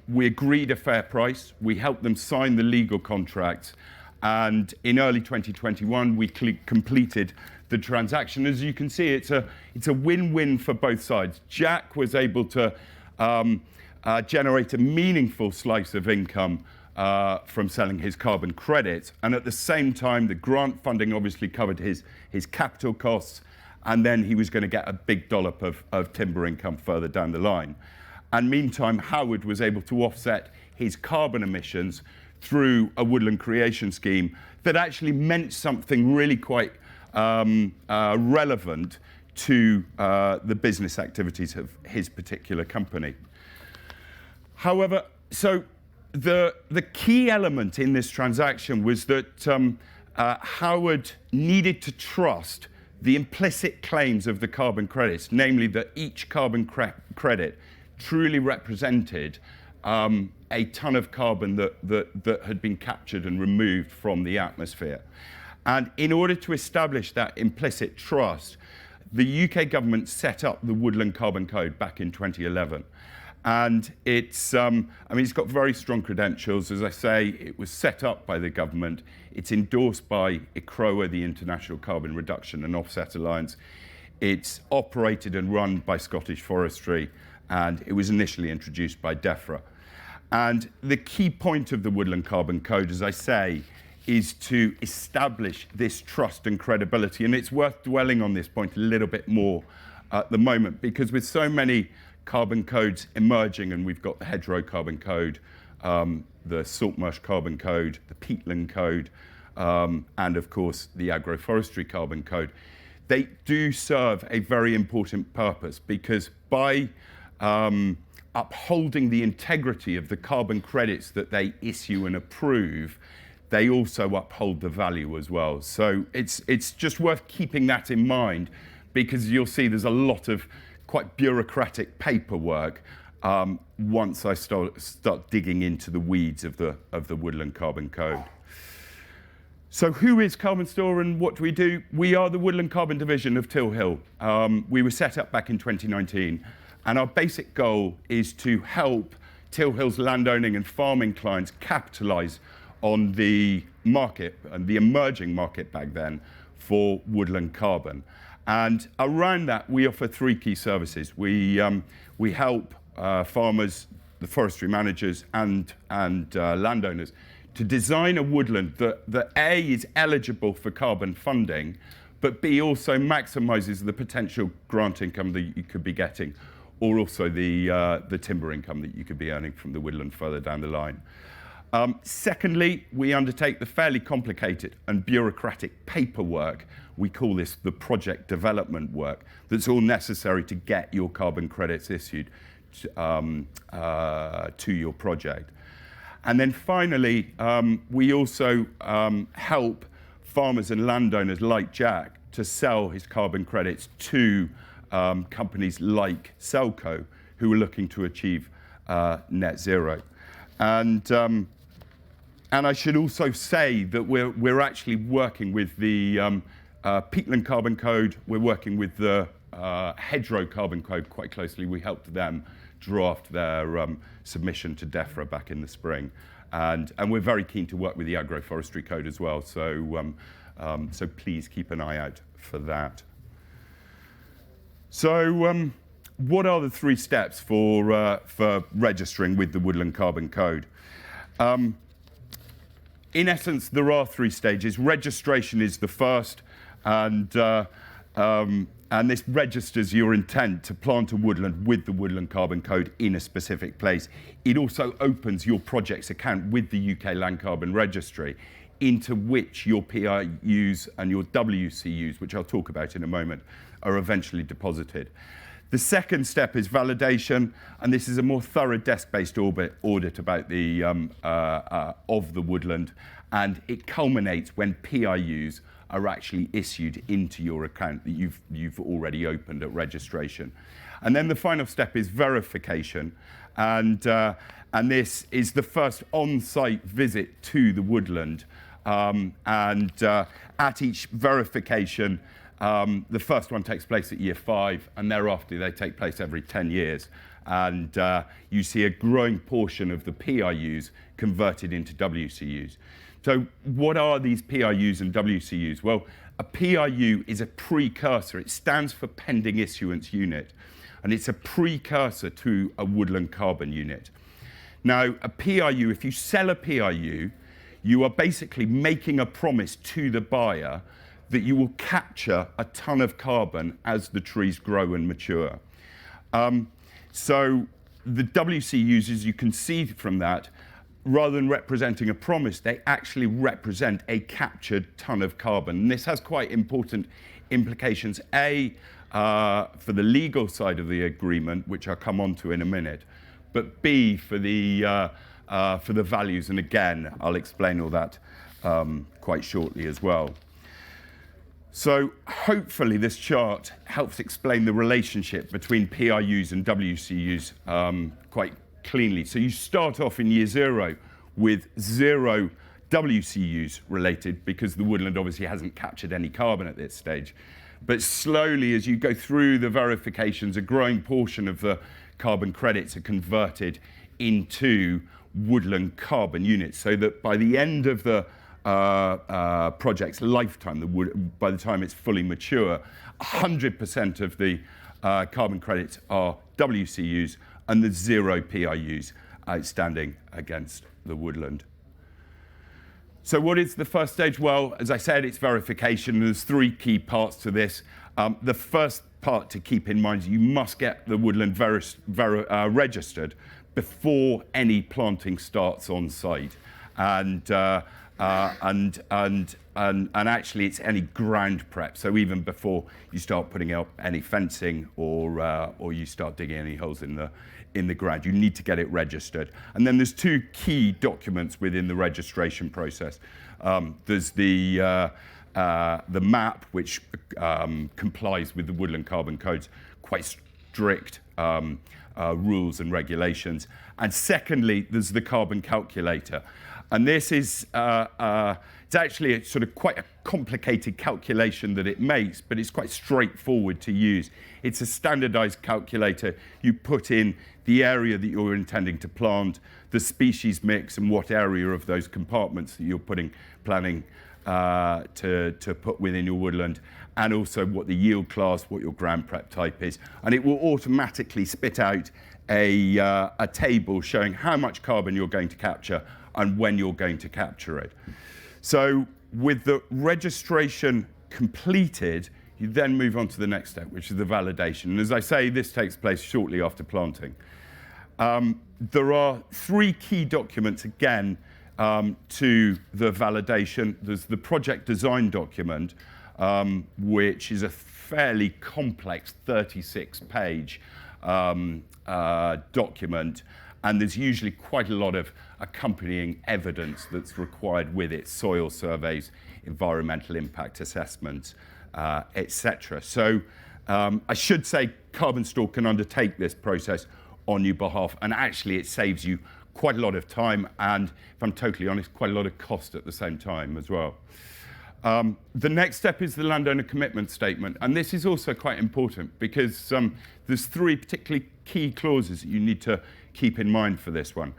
We agreed a fair price. We helped them sign the legal contracts. And in early 2021, we completed the transaction. As you can see, it's a win-win for both sides. Jack was able to generate a meaningful slice of income from selling his carbon credits. And at the same time, the grant funding obviously covered his capital costs. And then he was going to get a big dollop of timber income further down the line. And meantime, Howard was able to offset his carbon emissions through a woodland creation scheme that actually meant something really quite relevant to the business activities of his particular company. However, so the key element in this transaction was that Howard needed to trust the implicit claims of the carbon credits, namely that each carbon credit truly represented a ton of carbon that had been captured and removed from the atmosphere. And in order to establish that implicit trust, the UK government set up the Woodland Carbon Code back in 2011. And it's got very strong credentials. As I say, it was set up by the government. It's endorsed by ICROA, the International Carbon Reduction and Offset Alliance. It's operated and run by Scottish Forestry, and it was initially introduced by DEFRA. And the key point of the Woodland Carbon Code, as I say, is to establish this trust and credibility. And it's worth dwelling on this point a little bit more at the moment, because with so many carbon codes emerging, and we've got the hedgerow carbon code, the saltmarsh carbon code, the peatland code, and of course the agroforestry carbon code, they do serve a very important purpose, because by upholding the integrity of the carbon credits that they issue and approve, they also uphold the value as well. So it's just worth keeping that in mind, because you'll see there's a lot of quite bureaucratic paperwork once I start digging into the weeds of the woodland carbon code. So who is CarbonStore and what do we do? We are the woodland carbon division of Tilhill. We were set up back in 2019, and our basic goal is to help Tilhill's landowning and farming clients capitalise on the market and the emerging market back then for woodland carbon. And around that, we offer three key services. We help farmers, the forestry managers, and landowners to design a woodland that A, is eligible for carbon funding, but B, also maximises the potential grant income that you could be getting, or also the timber income that you could be earning from the woodland further down the line. Secondly, we undertake the fairly complicated and bureaucratic paperwork. We call this the project development work, that's all necessary to get your carbon credits issued to your project. And then finally, we also help farmers and landowners like Jack to sell his carbon credits to companies like Selco, who are looking to achieve net zero. And I should also say that we're actually working with the peatland carbon code. We're working with the hedgerow carbon code quite closely. We helped them draft their submission to DEFRA back in the spring. And we're very keen to work with the agroforestry code as well. So, so please keep an eye out for that. So what are the three steps for registering with the woodland carbon code? In essence, there are three stages. Registration is the first, and this registers your intent to plant a woodland with the woodland carbon code in a specific place. It also opens your project's account with the UK Land Carbon Registry, into which your PIUs and your WCUs, which I'll talk about in a moment, are eventually deposited. The second step is validation, and this is a more thorough desk-based audit about the of the woodland, and it culminates when PIUs are actually issued into your account that you've already opened at registration. And then the final step is verification, and this is the first on-site visit to the woodland, at each verification. The first one takes place at year 5, and thereafter they take place every 10 years. And you see a growing portion of the PIUs converted into WCUs. So what are these PIUs and WCUs? Well, a PIU is a precursor. It stands for Pending Issuance Unit, and it's a precursor to a woodland carbon unit. Now, a PIU, if you sell a PIU, you are basically making a promise to the buyer that you will capture a ton of carbon as the trees grow and mature. So the WCUs, as you can see from that, rather than representing a promise, they actually represent a captured ton of carbon. And this has quite important implications, A, for the legal side of the agreement, which I'll come on to in a minute, but B, for the values. And again, I'll explain all that quite shortly as well. So hopefully this chart helps explain the relationship between PIUs and WCUs quite cleanly. So you start off in year 0 with 0 WCUs related, because the woodland obviously hasn't captured any carbon at this stage. But slowly, as you go through the verifications, a growing portion of the carbon credits are converted into woodland carbon units, so that by the end of the project's lifetime, by the time it's fully mature, 100% of the carbon credits are WCUs, and there's 0 PIUs outstanding against the woodland. So what is the first stage? Well, as I said, it's verification. There's 3 key parts to this. The first part to keep in mind is you must get the woodland registered before any planting starts on site. And actually it's any ground prep. So even before you start putting up any fencing or you start digging any holes in the ground, you need to get it registered. And then there's 2 key documents within the registration process. There's the map, which complies with the Woodland Carbon Code's quite strict rules and regulations. And secondly, there's the carbon calculator. And this is, it's actually a sort of quite a complicated calculation that it makes, but it's quite straightforward to use. It's a standardized calculator. You put in the area that you're intending to plant, the species mix, and what area of those compartments that you're planning to put within your woodland, and also what the yield class, what your ground prep type is. And it will automatically spit out a table showing how much carbon you're going to capture and when you're going to capture it. So with the registration completed, you then move on to the next step, which is the validation. And as I say, this takes place shortly after planting. There are 3 key documents, again, to the validation. There's the project design document, which is a fairly complex 36-page document, and there's usually quite a lot of accompanying evidence that's required with it: soil surveys, environmental impact assessments, etc. So I should say CarbonStore can undertake this process on your behalf, and actually it saves you quite a lot of time and, if I'm totally honest, quite a lot of cost at the same time as well. The next step is the landowner commitment statement, and this is also quite important because there's 3 particularly key clauses that you need to keep in mind for this one.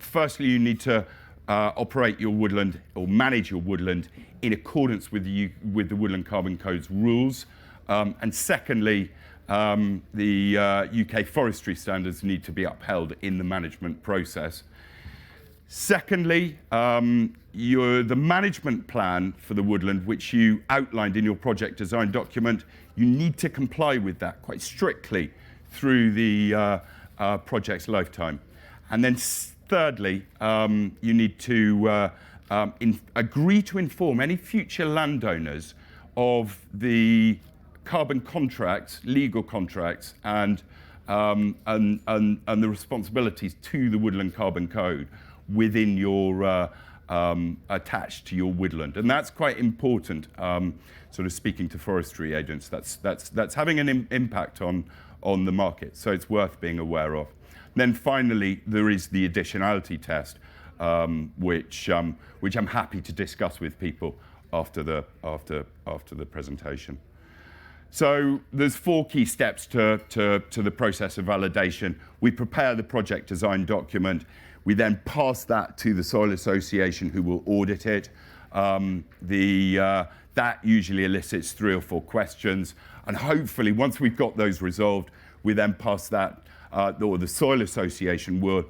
Firstly, you need to operate your woodland or manage your woodland in accordance with the Woodland Carbon Code's rules, and secondly, the UK forestry standards need to be upheld in the management process. Secondly, the management plan for the woodland, which you outlined in your project design document, you need to comply with that quite strictly through the project's lifetime. And then thirdly, you need to agree to inform any future landowners of the carbon contracts, legal contracts, and the responsibilities to the Woodland Carbon Code within your attached to your woodland. And that's quite important, sort of speaking to forestry agents. That's having an impact on the market, so it's worth being aware of. Then finally, there is the additionality test, which I'm happy to discuss with people after the presentation. So there's 4 key steps to the process of validation. We prepare the project design document. We then pass that to the Soil Association, who will audit it. That usually elicits 3 or 4 questions, and hopefully once we've got those resolved, we then pass that, or the Soil Association will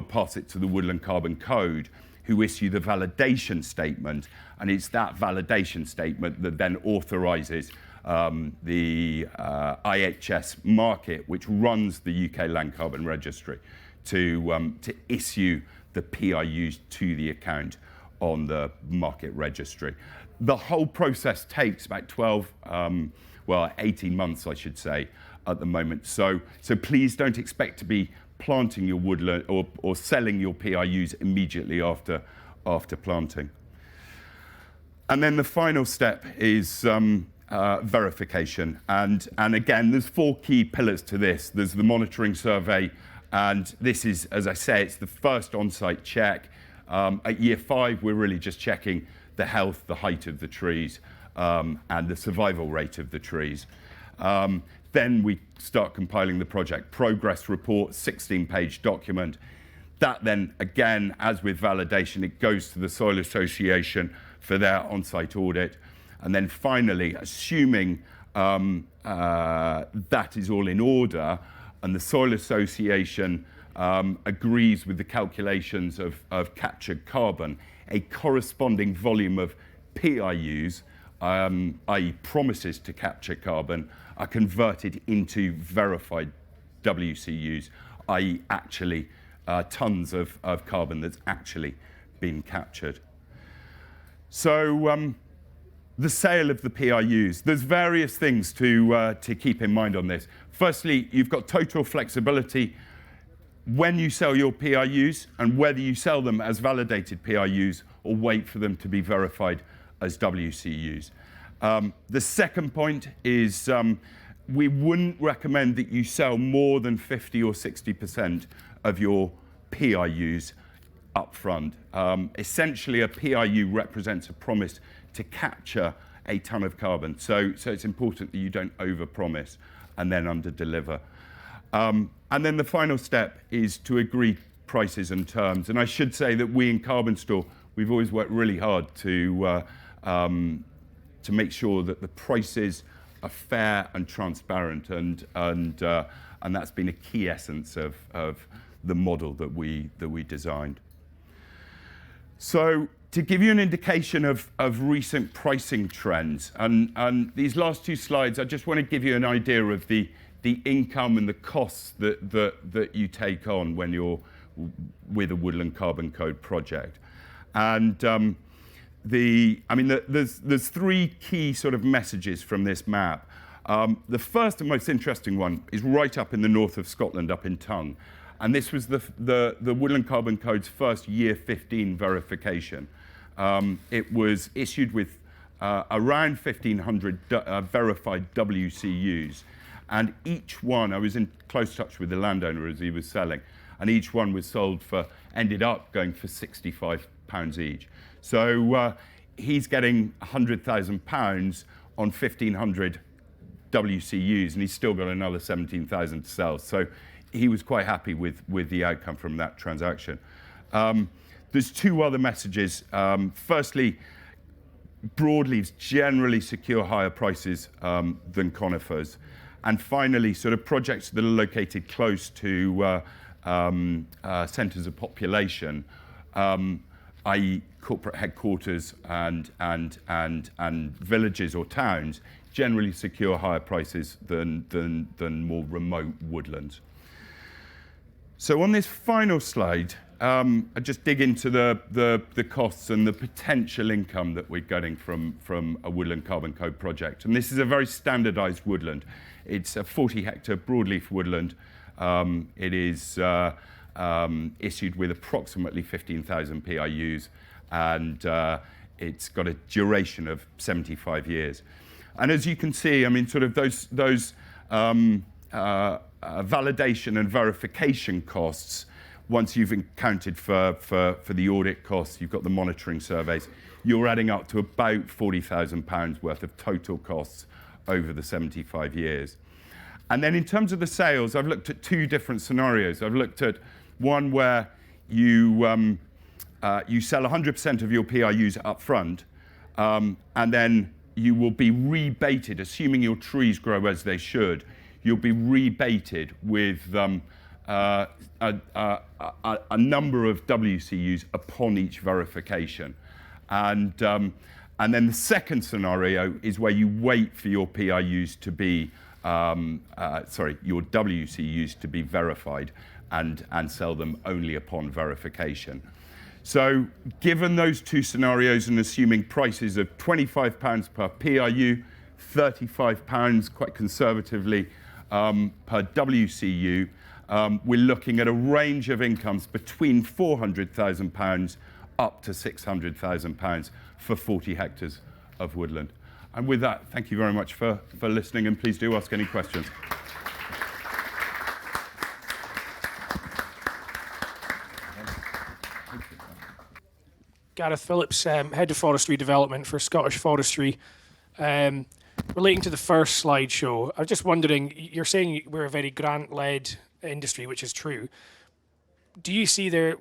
pass it to the Woodland Carbon Code, who issue the validation statement, and it's that validation statement that then authorises the IHS market, which runs the UK Land Carbon Registry, to issue the PIUs to the account on the market registry. The whole process takes about 18 months, I should say, at the moment. So please don't expect to be planting your woodland or selling your PIUs immediately after planting. And then the final step is verification. And again, there's 4 key pillars to this. There's the monitoring survey, and this is, as I say, it's the first on-site check. At year 5, we're really just checking the health, the height of the trees, and the survival rate of the trees. Then we start compiling the project progress report, 16-page document. That then, again, as with validation, it goes to the Soil Association for their on-site audit. And then finally, assuming that is all in order and the Soil Association agrees with the calculations of captured carbon, a corresponding volume of PIUs, i.e. promises to capture carbon, are converted into verified WCUs, i.e. actually tons of carbon that's actually been captured. So the sale of the PIUs, there's various things to keep in mind on this. Firstly, you've got total flexibility when you sell your PIUs and whether you sell them as validated PIUs or wait for them to be verified as WCUs. The second point is we wouldn't recommend that you sell more than 50 or 60% of your PIUs up front. Essentially, a PIU represents a promise to capture a ton of carbon. So it's important that you don't overpromise and then underdeliver. And then the final step is to agree prices and terms. And I should say that we in CarbonStore, we've always worked really hard to make sure that the prices are fair and transparent, and that's been a key essence of the model that we designed. So to give you an indication of recent pricing trends, and these last two slides, I just want to give you an idea of the income and the costs that you take on when you're with a Woodland Carbon Code project. And there's three key sort of messages from this map. The first and most interesting one is right up in the north of Scotland, up in Tongue. And this was the Woodland Carbon Code's first year 15 verification. It was issued with around 1,500 verified WCUs. And each one, I was in close touch with the landowner as he was selling, and each one was sold ended up going for £65 each. So he's getting £100,000 on 1,500 WCUs, and he's still got another 17,000 to sell. So he was quite happy with the outcome from that transaction. There's two other messages. Firstly, broadleaves generally secure higher prices than conifers. And finally, sort of projects that are located close to centres of population, i.e. corporate headquarters and villages or towns, generally secure higher prices than more remote woodlands. So on this final slide, I just dig into the costs and the potential income that we're getting from a Woodland Carbon Code project. And this is a very standardised woodland. It's a 40-hectare broadleaf woodland. It is issued with approximately 15,000 PIUs, and it's got a duration of 75 years. And as you can see, I mean, sort of those validation and verification costs, once you've accounted for the audit costs, you've got the monitoring surveys, you're adding up to about £40,000 worth of total costs over the 75 years. And then in terms of the sales, I've looked at two different scenarios. I've looked at one where you sell 100% of your PIUs up front, and then you will be rebated, assuming your trees grow as they should, you'll be rebated with a number of WCUs upon each verification. And then the second scenario is where you wait for your PIUs to be, your WCUs to be verified and sell them only upon verification. So given those two scenarios and assuming prices of £25 per PIU, £35 quite conservatively per WCU, we're looking at a range of incomes between £400,000 up to £600,000 for 40 hectares of woodland. And with that, thank you very much for listening, and please do ask any questions. Gareth Phillips, Head of Forestry Development for Scottish Forestry. Relating to the first slideshow, I was just wondering, you're saying we're a very grant-led industry, which is true. Do you see there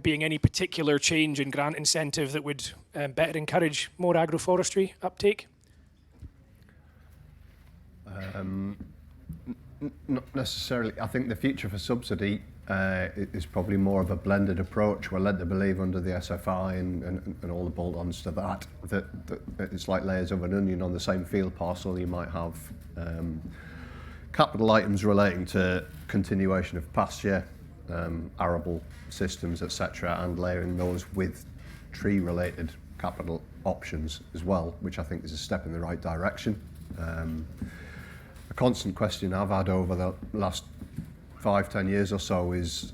being any particular change in grant incentive that would better encourage more agroforestry uptake? Not necessarily. I think the future for subsidy is probably more of a blended approach. We're led to believe under the SFI and all the bolt-ons to that it's like layers of an onion on the same field parcel. You might have capital items relating to continuation of pasture, arable systems, etc., and layering those with tree-related capital options as well, which I think is a step in the right direction. A constant question I've had over the last 5-10 years or so is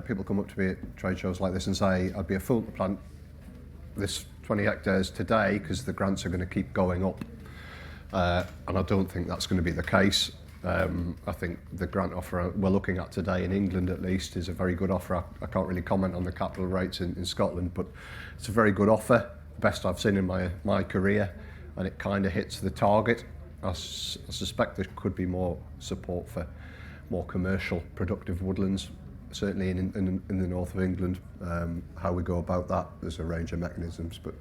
people come up to me at trade shows like this and say, I'd be a fool to plant this 20 hectares today because the grants are going to keep going up. And I don't think that's going to be the case. I think the grant offer we're looking at today in England at least is a very good offer. I can't really comment on the capital rates in Scotland, but it's a very good offer, best I've seen in my career, and it kind of hits the target. I suspect there could be more support for more commercial productive woodlands, certainly in the north of England. How we go about that, there's a range of mechanisms, but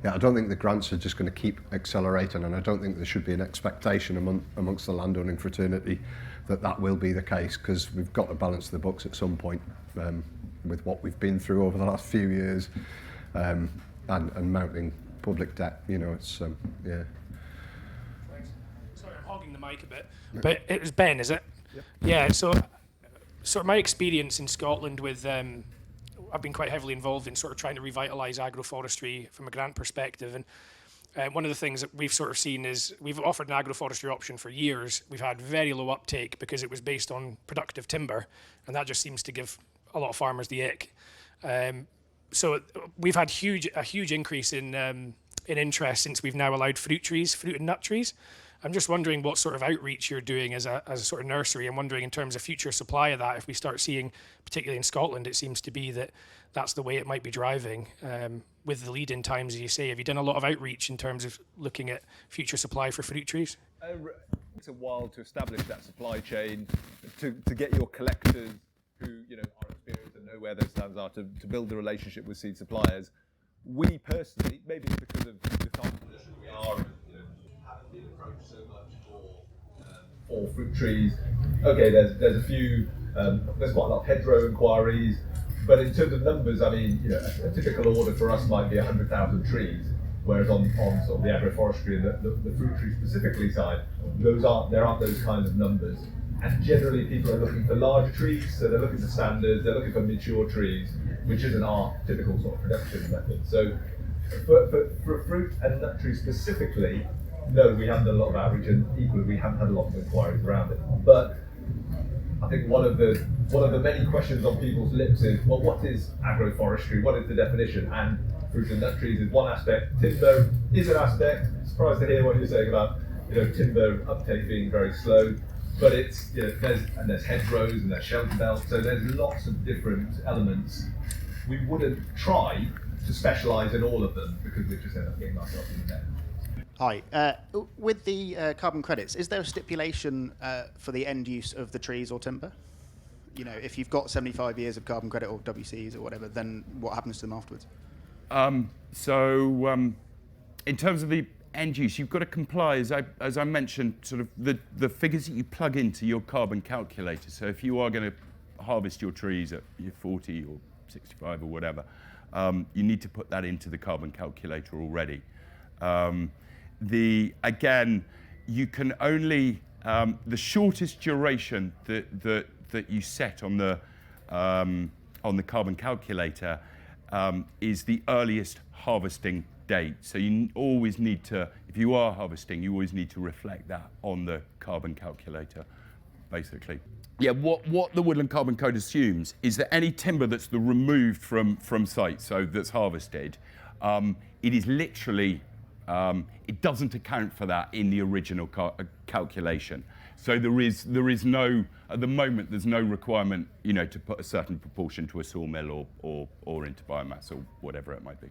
yeah, I don't think the grants are just going to keep accelerating, and I don't think there should be an expectation amongst the landowning fraternity that will be the case, because we've got to balance the books at some point with what we've been through over the last few years and mounting public debt. You know, it's yeah. Sorry, I'm hogging the mic a bit, but it was Ben, is it? Yep. Yeah. So my experience in Scotland with I've been quite heavily involved in sort of trying to revitalise agroforestry from a grant perspective, and one of the things that we've sort of seen is we've offered an agroforestry option for years. We've had very low uptake because it was based on productive timber, and that just seems to give a lot of farmers the ick. So we've had a huge increase in interest since we've now allowed fruit and nut trees. I'm just wondering what sort of outreach you're doing as a sort of nursery. I'm wondering in terms of future supply of that, if we start seeing, particularly in Scotland, it seems to be that that's the way it might be driving with the lead-in times, as you say. Have you done a lot of outreach in terms of looking at future supply for fruit trees? It's a while to establish that supply chain, to get your collectors who are experienced and know where those stands are, to build the relationship with seed suppliers. We personally, maybe it's because of the time position we are, haven't been approached so much for fruit trees. Okay, there's a few, there's quite a lot of hedgerow inquiries, but in terms of numbers, I mean, a typical order for us might be 100,000 trees, whereas on sort of the agroforestry and the fruit tree specifically side, there aren't those kinds of numbers. And generally people are looking for larger trees, so they're looking for standards, they're looking for mature trees, which isn't our typical sort of production method. So for fruit and nut trees specifically, no, we haven't done a lot of outreach, and equally we haven't had a lot of inquiries around it. But I think one of the many questions on people's lips is, well, what is agroforestry? What is the definition? And fruit and nut trees is one aspect. Timber is an aspect. Surprised to hear what you're saying about timber uptake being very slow. But it's there's hedgerows and there's shelter belts, so there's lots of different elements. We wouldn't try to specialise in all of them because we'd just end up getting ourselves in the net. Hi. With the carbon credits, is there a stipulation for the end use of the trees or timber? If you've got 75 years of carbon credit or WCs or whatever, then what happens to them afterwards? In terms of the end use, you've got to comply, as I mentioned, sort of the figures that you plug into your carbon calculator. So if you are going to harvest your trees at 40 or 65 or whatever, you need to put that into the carbon calculator already. Again, you can only the shortest duration that you set on the carbon calculator is the earliest harvesting date. So you always need to, if you are harvesting, you always need to reflect that on the carbon calculator, basically. Yeah, what the Woodland Carbon Code assumes is that any timber that's removed from site, so that's harvested, it is literally, it doesn't account for that in the original calculation. So there is no, at the moment, there's no requirement, to put a certain proportion to a sawmill or into biomass or whatever it might be.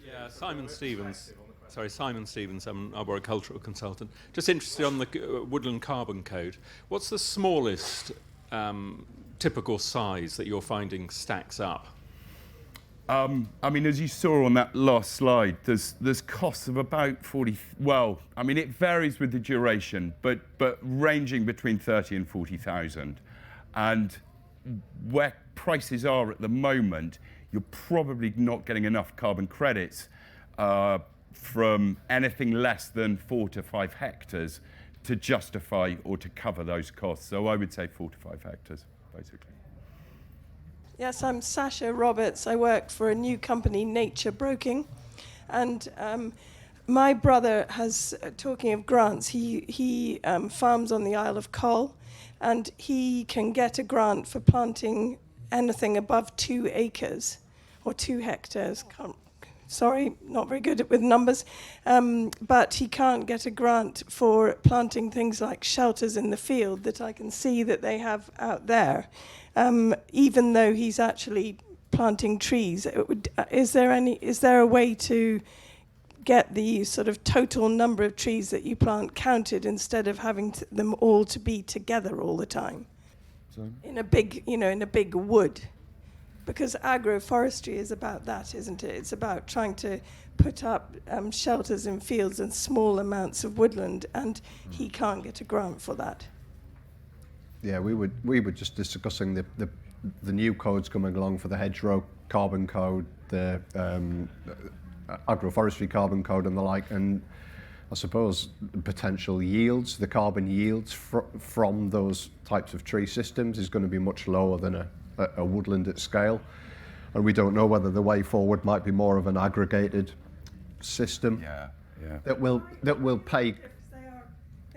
Yeah, Simon Stevens. I'm an arboricultural consultant. Just interested on the Woodland Carbon Code. What's the smallest typical size that you're finding stacks up? I mean, as you saw on that last slide, there's costs of about 40. Well, I mean, it varies with the duration, but ranging between 30 and 40,000. And where prices are at the moment, you're probably not getting enough carbon credits from anything less than 4 to 5 hectares to justify or to cover those costs. So I would say 4 to 5 hectares, basically. Yes, I'm Sasha Roberts. I work for a new company, Nature Broking. And my brother has, talking of grants, he farms on the Isle of Coll, and he can get a grant for planting anything above 2 acres or 2 hectares. Sorry, not very good with numbers. But he can't get a grant for planting things like shelters in the field that I can see that they have out there. Even though he's actually planting trees, is there a way to get the sort of total number of trees that you plant counted instead of having them all to be together all the time? Sorry? In a big wood? Because agroforestry is about that, isn't it? It's about trying to put up shelters in fields and small amounts of woodland, and he can't get a grant for that. Yeah, we were just discussing the new codes coming along for the hedgerow carbon code, the agroforestry carbon code and the like, and I suppose potential yields, the carbon yields from those types of tree systems is going to be much lower than a woodland at scale, and we don't know whether the way forward might be more of an aggregated system that will pay.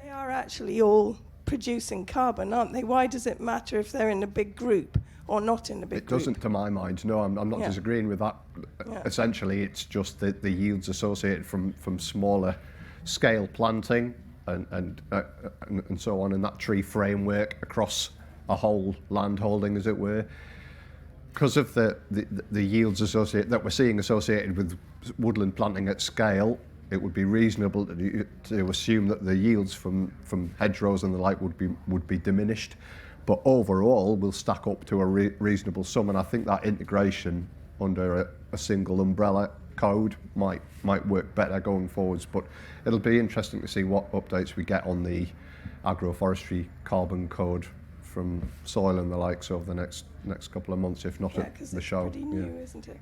They are actually all producing carbon, aren't they? Why does it matter if they're in a big group or not in a big group? It doesn't, to my mind. No, I'm not disagreeing with that. Yeah. Essentially, it's just the yields associated from smaller scale planting and so on, and that tree framework across a whole land holding, as it were. Because of the yields that we're seeing associated with woodland planting at scale, it would be reasonable to assume that the yields from hedgerows and the like would be diminished, but overall will stack up to a reasonable sum. And I think that integration under a single umbrella code might work better going forwards. But it'll be interesting to see what updates we get on the agroforestry carbon code from soil and the likes over the next couple of months, if not at the show. It's pretty new, isn't it?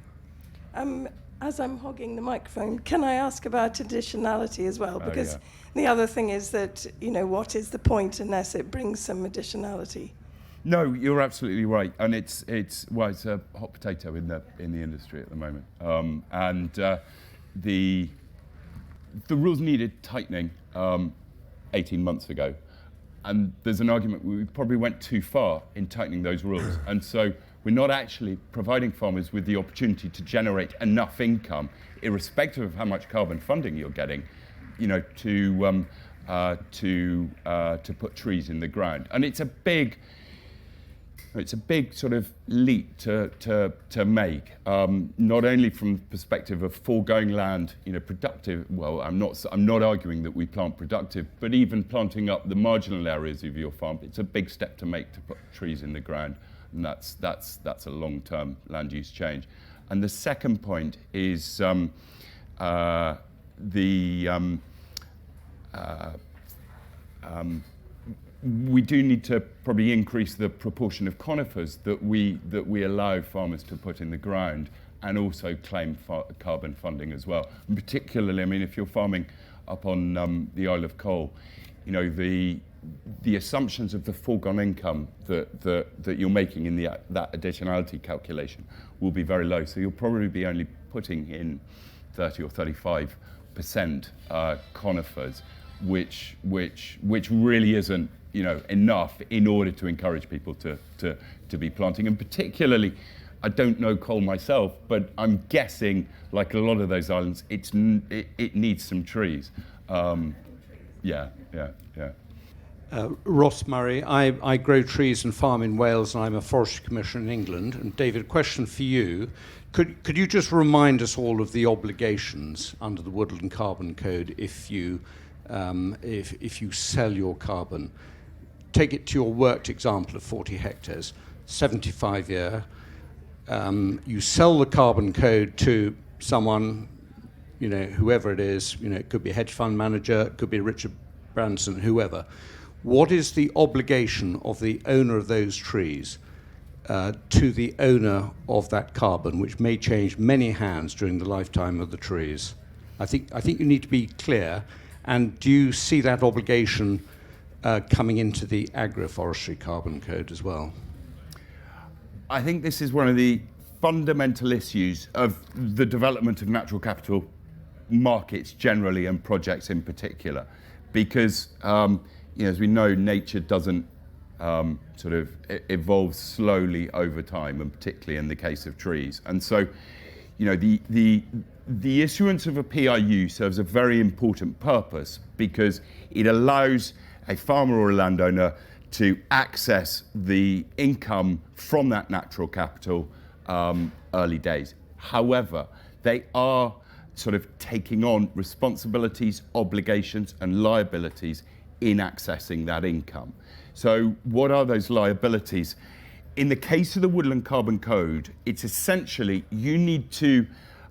As I'm hogging the microphone, can I ask about additionality as well? Because the other thing is that, what is the point unless it brings some additionality? No, you're absolutely right, and it's a hot potato in the industry at the moment, and the rules needed tightening 18 months ago, and there's an argument we probably went too far in tightening those rules, and so we're not actually providing farmers with the opportunity to generate enough income, irrespective of how much carbon funding you're getting, to put trees in the ground. And it's a big sort of leap to make, not only from the perspective of foregoing land, productive. Well, I'm not arguing that we plant productive, but even planting up the marginal areas of your farm, it's a big step to make to put trees in the ground. And that's a long-term land use change. And the second point is we do need to probably increase the proportion of conifers that we allow farmers to put in the ground, and also claim carbon funding as well. And particularly, if you're farming up on the Isle of Coll, the assumptions of the foregone income that you're making in that additionality calculation will be very low. So you'll probably be only putting in 30 or 35% conifers, which really isn't enough in order to encourage people to be planting. And particularly, I don't know Coll myself, but I'm guessing, like a lot of those islands, it needs some trees. Yeah. Ross Murray. I grow trees and farm in Wales, and I'm a forestry commissioner in England. And David, question for you. Could you just remind us all of the obligations under the Woodland Carbon Code if you sell your carbon? Take it to your worked example of 40 hectares, 75-year. You sell the carbon code to someone, whoever it is. It could be a hedge fund manager, it could be Richard Branson, whoever. What is the obligation of the owner of those trees to the owner of that carbon, which may change many hands during the lifetime of the trees. I think you need to be clear. And do you see that obligation coming into the agroforestry carbon code as well? I think this is one of the fundamental issues of the development of natural capital markets generally and projects in particular, because as we know, nature doesn't sort of evolve slowly over time, and particularly in the case of trees. And so, the issuance of a PIU serves a very important purpose because it allows a farmer or a landowner to access the income from that natural capital early days. However, they are sort of taking on responsibilities, obligations, and liabilities in accessing that income. So what are those liabilities? In the case of the Woodland Carbon Code, it's essentially you need to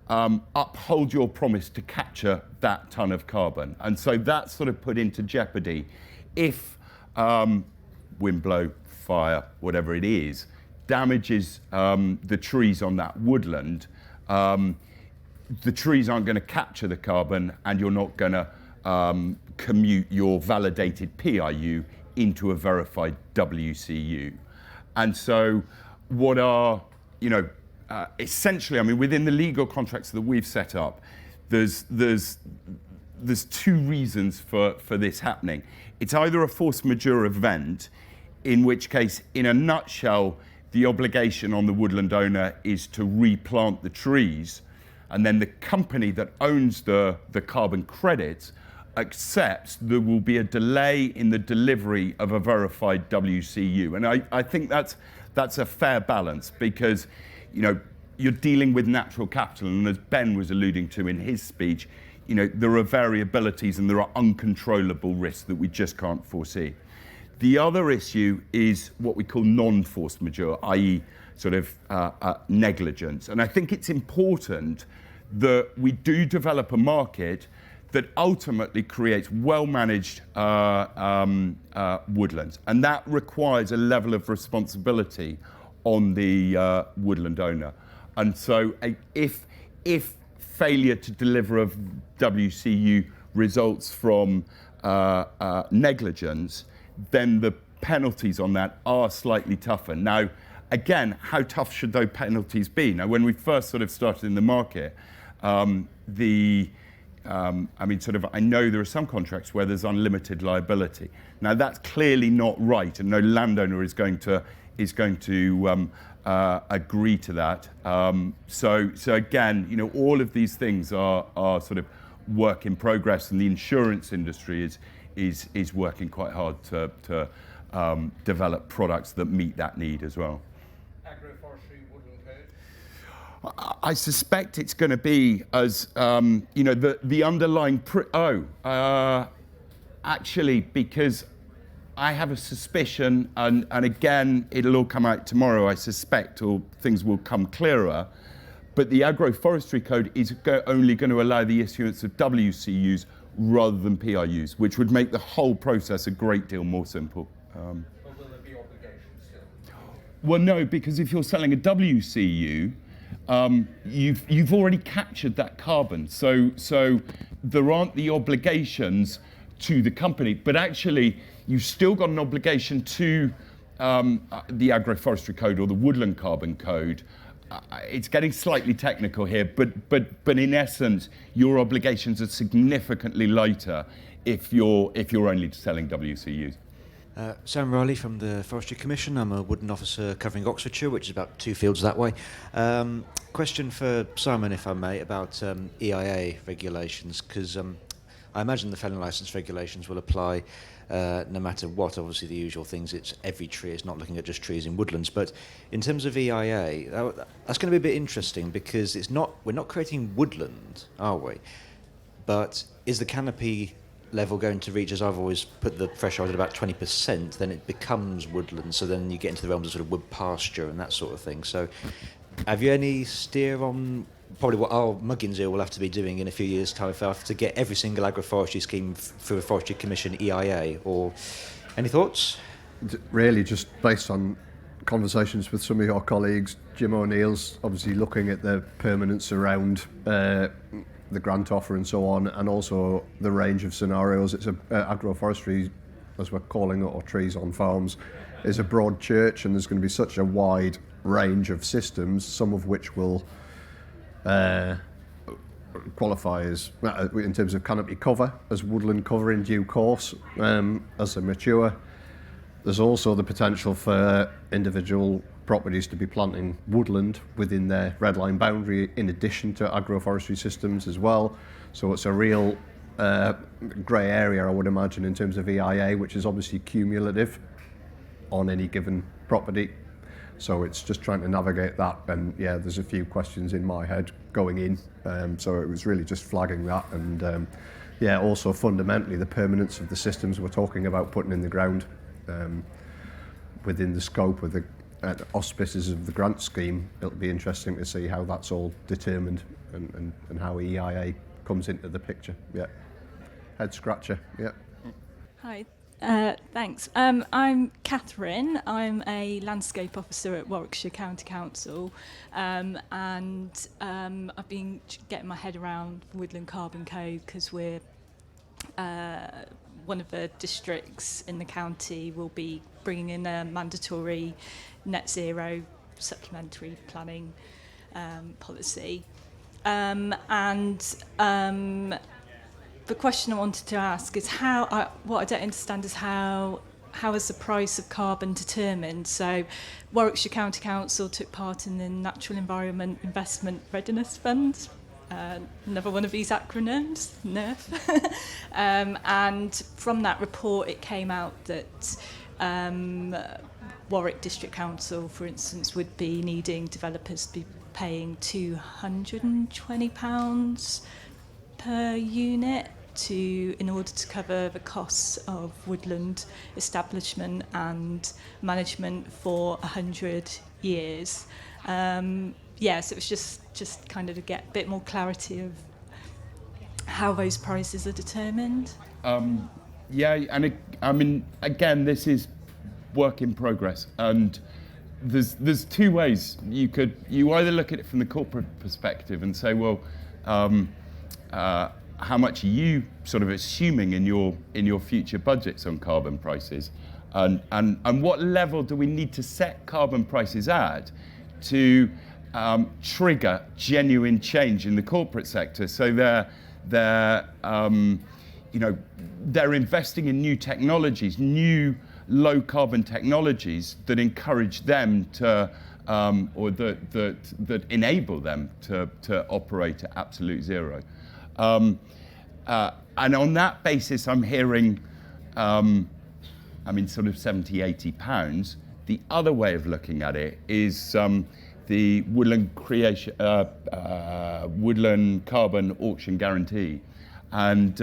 uphold your promise to capture that ton of carbon. And so that's sort of put into jeopardy if wind blow, fire, whatever it is, damages the trees on that woodland. The trees aren't going to capture the carbon, and you're not going to commute your validated PIU into a verified WCU. And so what are, essentially, I mean, within the legal contracts that we've set up, there's two reasons for this happening. It's either a force majeure event, in which case, in a nutshell, the obligation on the woodland owner is to replant the trees, and then the company that owns the carbon credits accepts there will be a delay in the delivery of a verified WCU. And I think that's a fair balance, because you're dealing with natural capital, and as Ben was alluding to in his speech, there are variabilities and there are uncontrollable risks that we just can't foresee. The other issue is what we call non-force majeure, i.e. sort of negligence. And I think it's important that we do develop a market that ultimately creates well-managed woodlands. And that requires a level of responsibility on the woodland owner. And so if failure to deliver of WCU results from negligence, then the penalties on that are slightly tougher. Now, again, how tough should those penalties be? Now, when we first sort of started in the market, I know there are some contracts where there's unlimited liability. Now, that's clearly not right, and no landowner is going to agree to that. So again, all of these things are sort of work in progress, and the insurance industry is working quite hard to develop products that meet that need as well. Agroforestry Woodland Code? I suspect it's going to be as the underlying. Actually, because I have a suspicion, and again, it'll all come out tomorrow, I suspect, or things will come clearer. But the Agroforestry Code is only going to allow the issuance of WCUs rather than PIUs, which would make the whole process a great deal more simple. Or will there be obligations still? Well, no, because if you're selling a WCU, you've already captured that carbon. So there aren't the obligations to the company, but actually you've still got an obligation to the Agroforestry Code or the Woodland Carbon Code. It's getting slightly technical here, but in essence, your obligations are significantly lighter if you're only selling WCUs. Sam Riley from the Forestry Commission. I'm a woodland officer covering Oxfordshire, which is about 2 fields that way. Question for Simon, if I may, about EIA regulations, because I imagine the felling licence regulations will apply no matter what. Obviously, the usual things, it's every tree, it's not looking at just trees in woodlands. But in terms of EIA, that's going to be a bit interesting, because we're not creating woodland, are we? But is the canopy level going to reach, as I've always put the threshold at about 20%, then it becomes woodland, so then you get into the realms of sort of wood pasture and that sort of thing. So have you any steer on probably what our Muggins here will have to be doing in a few years' time if I have to get every single agroforestry scheme through a Forestry Commission EIA, or any thoughts? Really just based on conversations with some of your colleagues. Jim O'Neill's obviously looking at the permanence around the grant offer and so on, and also the range of scenarios. It's agroforestry, as we're calling it, or trees on farms, is a broad church, and there's going to be such a wide range of systems, some of which will qualify as, in terms of canopy cover, as woodland cover in due course, as they mature. There's also the potential for individual properties to be planting woodland within their red line boundary in addition to agroforestry systems as well. So it's a real grey area, I would imagine, in terms of EIA, which is obviously cumulative on any given property. So it's just trying to navigate that, and yeah, there's a few questions in my head going in. So it was really just flagging that, and yeah, also fundamentally the permanence of the systems we're talking about putting in the ground within the scope of the auspices of the grant scheme. It'll be interesting to see how that's all determined and how EIA comes into the picture. Yeah, head scratcher. Yeah. Hi. Thanks. I'm Catherine. I'm a landscape officer at Warwickshire County Council, and I've been getting my head around Woodland Carbon Code because we're one of the districts in the county will be bringing in a mandatory net zero supplementary planning policy, and the question I wanted to ask is what I don't understand is how is the price of carbon determined? So Warwickshire County Council took part in the Natural Environment Investment Readiness Fund, another one of these acronyms, NERF. And from that report it came out that Warwick District Council, for instance, would be needing developers to be paying £220 per unit in order to cover the costs of woodland establishment and management for 100 years. So it was just kind of to get a bit more clarity of how those prices are determined. I mean, again, this is work in progress, and there's two ways you either look at it from the corporate perspective and say, well, how much are you sort of assuming in your future budgets on carbon prices, and what level do we need to set carbon prices at to trigger genuine change in the corporate sector? So they're investing in new technologies, new low carbon technologies that encourage them to or that enable them to operate at absolute zero. And on that basis, I'm hearing, sort of 70, 80 pounds. The other way of looking at it is the woodland carbon auction guarantee, and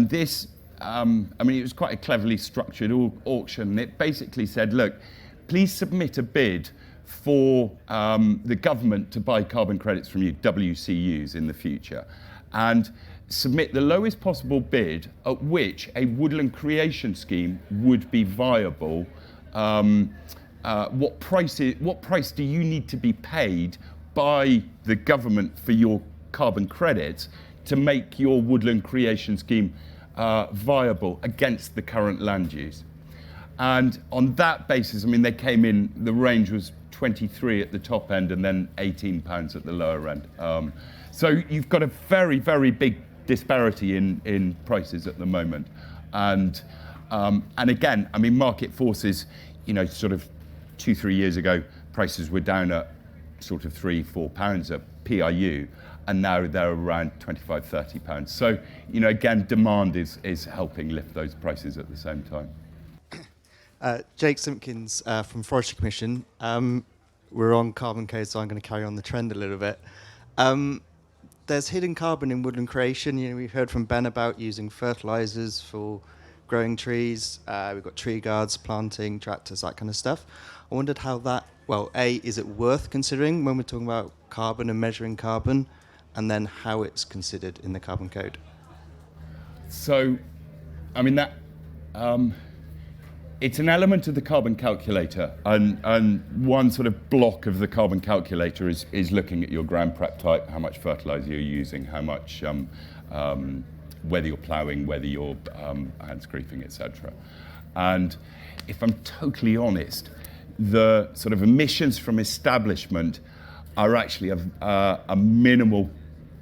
this, it was quite a cleverly structured auction. It basically said, look, please submit a bid for the government to buy carbon credits from you, WCUs, in the future, and submit the lowest possible bid at which a woodland creation scheme would be viable. What price do you need to be paid by the government for your carbon credits to make your woodland creation scheme viable against the current land use? And on that basis, they came in, the range was 23 at the top end and then £18 at the lower end. So you've got a very, very big disparity in prices at the moment. And again, market forces, sort of 2-3 years ago, prices were down at sort of £3-4 a PIU, and now they're around £25-30. So, again, demand is helping lift those prices at the same time. Jake Simpkins from Forestry Commission. We're on carbon code, so I'm going to carry on the trend a little bit. There's hidden carbon in woodland creation. We've heard from Ben about using fertilizers for growing trees. We've got tree guards, planting, tractors, that kind of stuff. I wondered how that, is it worth considering when we're talking about carbon and measuring carbon, and then how it's considered in the carbon code? So, it's an element of the carbon calculator, and one sort of block of the carbon calculator is looking at your ground prep type, how much fertilizer you're using, how much, whether you're ploughing, whether you're hand scraping, etc. And if I'm totally honest, the sort of emissions from establishment are actually a minimal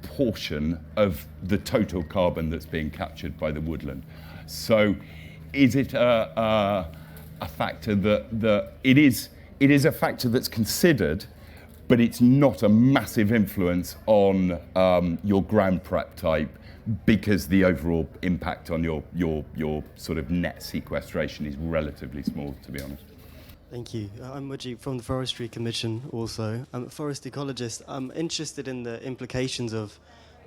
portion of the total carbon that's being captured by the woodland. So is it a factor that it is a factor that's considered, but it's not a massive influence on your ground prep type, because the overall impact on your sort of net sequestration is relatively small, to be honest. Thank you. I'm Mujib from the Forestry Commission also. I'm a forest ecologist. I'm interested in the implications of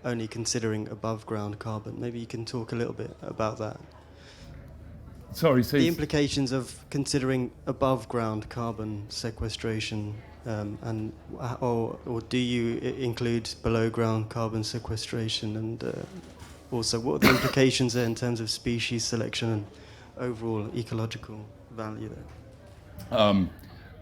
only considering above ground carbon. Maybe you can talk a little bit about that. Sorry, so the implications of considering above ground carbon sequestration, or do you include below ground carbon sequestration, and also what are the implications there in terms of species selection and overall ecological value there?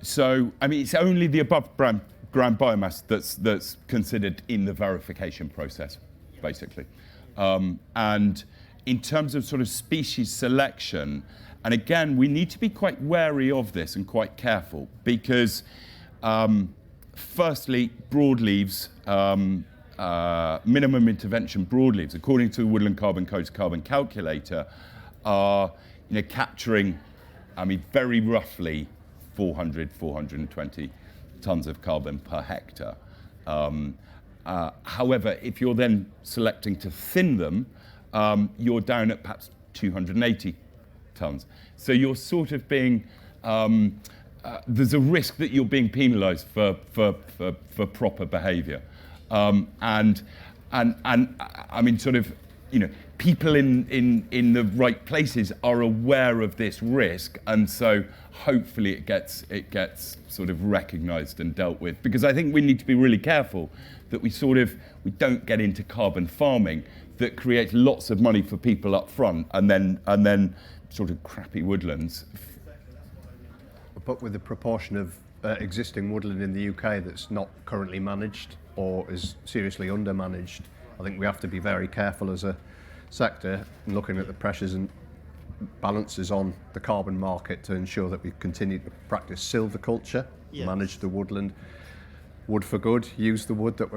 So, I mean, it's only the above ground biomass that's considered in the verification process, basically. And in terms of sort of species selection, and again, we need to be quite wary of this and quite careful, because firstly, broadleaves, minimum intervention broadleaves, according to the Woodland Carbon Code's carbon calculator, are capturing, I mean, very roughly 420 tons of carbon per hectare. However, if you're then selecting to thin them, you're down at perhaps 280 tons. So you're sort of being, there's a risk that you're being penalised for proper behaviour. And I mean, sort of, people in the right places are aware of this risk, and so hopefully it gets sort of recognised and dealt with. Because I think we need to be really careful that we don't get into carbon farming that creates lots of money for people up front, and then sort of crappy woodlands. But with the proportion of existing woodland in the UK that's not currently managed or is seriously undermanaged, I think we have to be very careful as a sector in looking at the pressures and balances on the carbon market to ensure that we continue to practice silviculture, manage the woodland, wood for good, use the wood that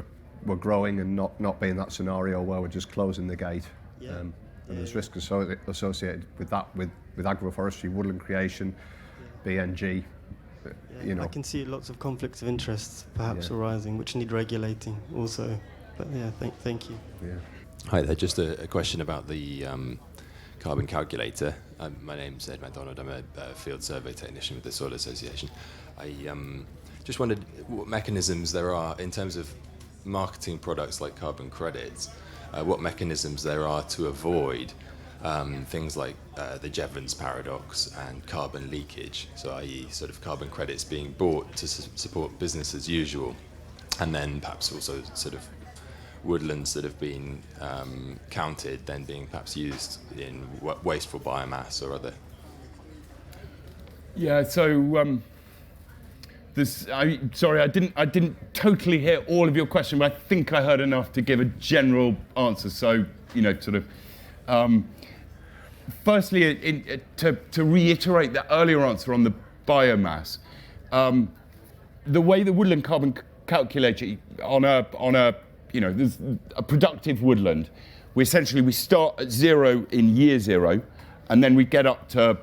we're growing, and not be in that scenario where we're just closing the gate. And there's risks associated with that, with agroforestry, woodland creation, BNG. I can see lots of conflicts of interest perhaps arising, which need regulating also. But thank you. Hi there, just a question about the carbon calculator. My name's Ed MacDonald. I'm a field survey technician with the Soil Association. I just wondered what mechanisms there are in terms of marketing products like carbon credits, what mechanisms there are to avoid things like the Jevons paradox and carbon leakage, so i.e. sort of carbon credits being bought to support business as usual, and then perhaps also sort of woodlands that have been counted then being perhaps used in wasteful biomass or other. Yeah, so sorry, I didn't totally hear all of your question, but I think I heard enough to give a general answer. So, sort of, firstly, to reiterate the earlier answer on the biomass, the way the woodland carbon calculator on a there's a productive woodland, we start at zero in year zero, and then we get up to,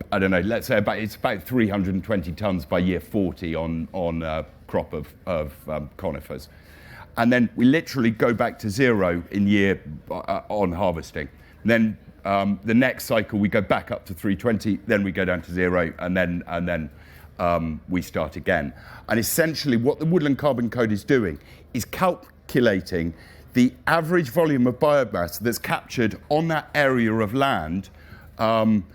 I don't know, let's say it's about 320 tons by year 40 on a crop of conifers. And then we literally go back to zero in year on harvesting. Then the next cycle we go back up to 320, then we go down to zero, and then we start again. And essentially what the Woodland Carbon Code is doing is calculating the average volume of biomass that's captured on that area of land on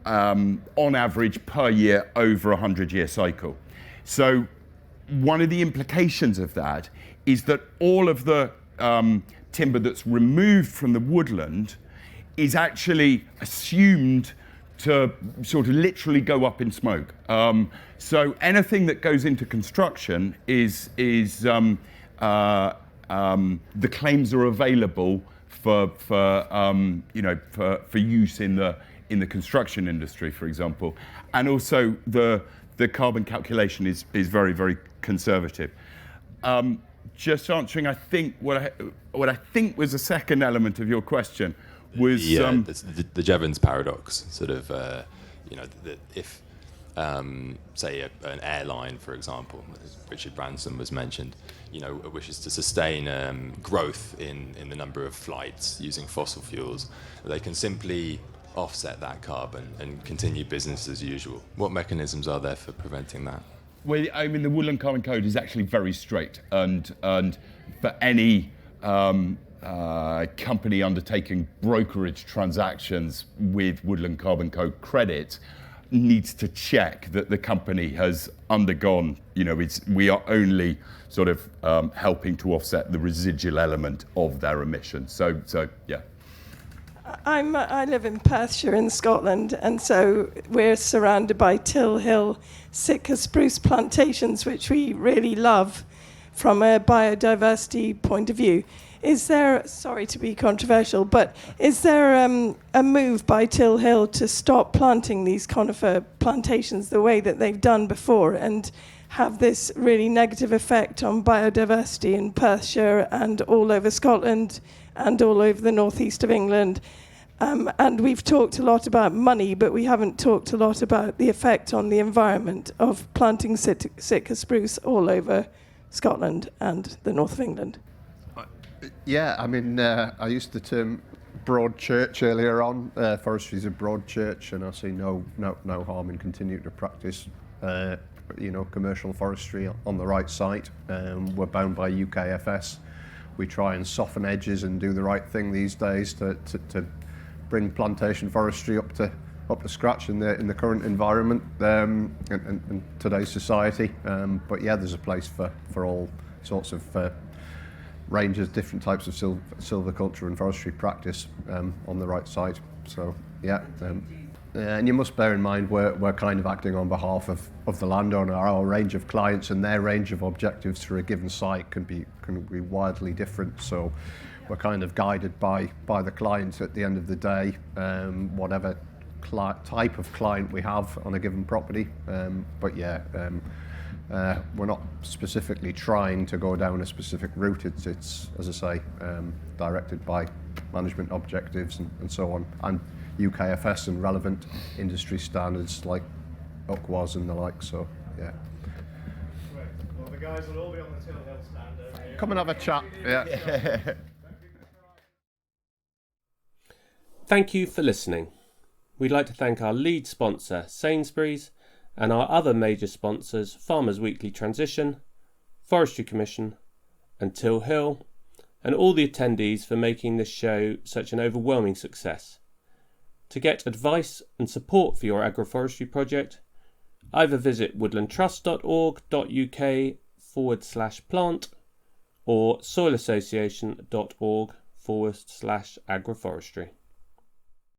average per year over a 100-year cycle. So one of the implications of that is that all of the timber that's removed from the woodland is actually assumed to sort of literally go up in smoke. So anything that goes into construction is the claims are available for use in the construction industry, for example, and also the carbon calculation is very, very conservative. Just answering, I think what I think was the second element of your question was the Jevons paradox, sort of, that if, say, an airline, for example, as Richard Branson was mentioned, wishes to sustain growth in the number of flights using fossil fuels, they can simply offset that carbon and continue business as usual. What mechanisms are there for preventing that? Well, I mean, the Woodland Carbon Code is actually very strict, and for any company undertaking brokerage transactions with Woodland Carbon Code credit needs to check that the company has undergone, we are only sort of helping to offset the residual element of their emissions. So yeah. I live in Perthshire in Scotland, and so we're surrounded by Tilhill Sitka spruce plantations, which we really love from a biodiversity point of view. Is there, sorry to be controversial, but is there a move by Tilhill to stop planting these conifer plantations the way that they've done before and have this really negative effect on biodiversity in Perthshire and all over Scotland and all over the northeast of England? And we've talked a lot about money, but we haven't talked a lot about the effect on the environment of planting Sitka spruce all over Scotland and the north of England. Yeah, I mean, I used the term broad church earlier on. Forestry is a broad church, and I see no harm in continuing to practice, commercial forestry on the right site. We're bound by UKFS. We try and soften edges and do the right thing these days to bring plantation forestry up to scratch in the current environment and today's society. But yeah, there's a place for all sorts of ranges, different types of silviculture and forestry practice on the right site. So yeah, and you must bear in mind we're kind of acting on behalf of the landowner. Our range of clients and their range of objectives for a given site can be wildly different. So we're kind of guided by the client at the end of the day, whatever type of client we have on a given property. But yeah, we're not specifically trying to go down a specific route. It's as I say, directed by management objectives and so on, and UKFS and relevant industry standards like UCWAS and the like. So yeah. Well, the guys will all be on the Tilhill stand over here. Come and have a chat. Yeah. Thank you for listening. We'd like to thank our lead sponsor, Sainsbury's, and our other major sponsors, Farmers Weekly Transition, Forestry Commission, and Tilhill, and all the attendees for making this show such an overwhelming success. To get advice and support for your agroforestry project, either visit woodlandtrust.org.uk/plant or soilassociation.org/agroforestry.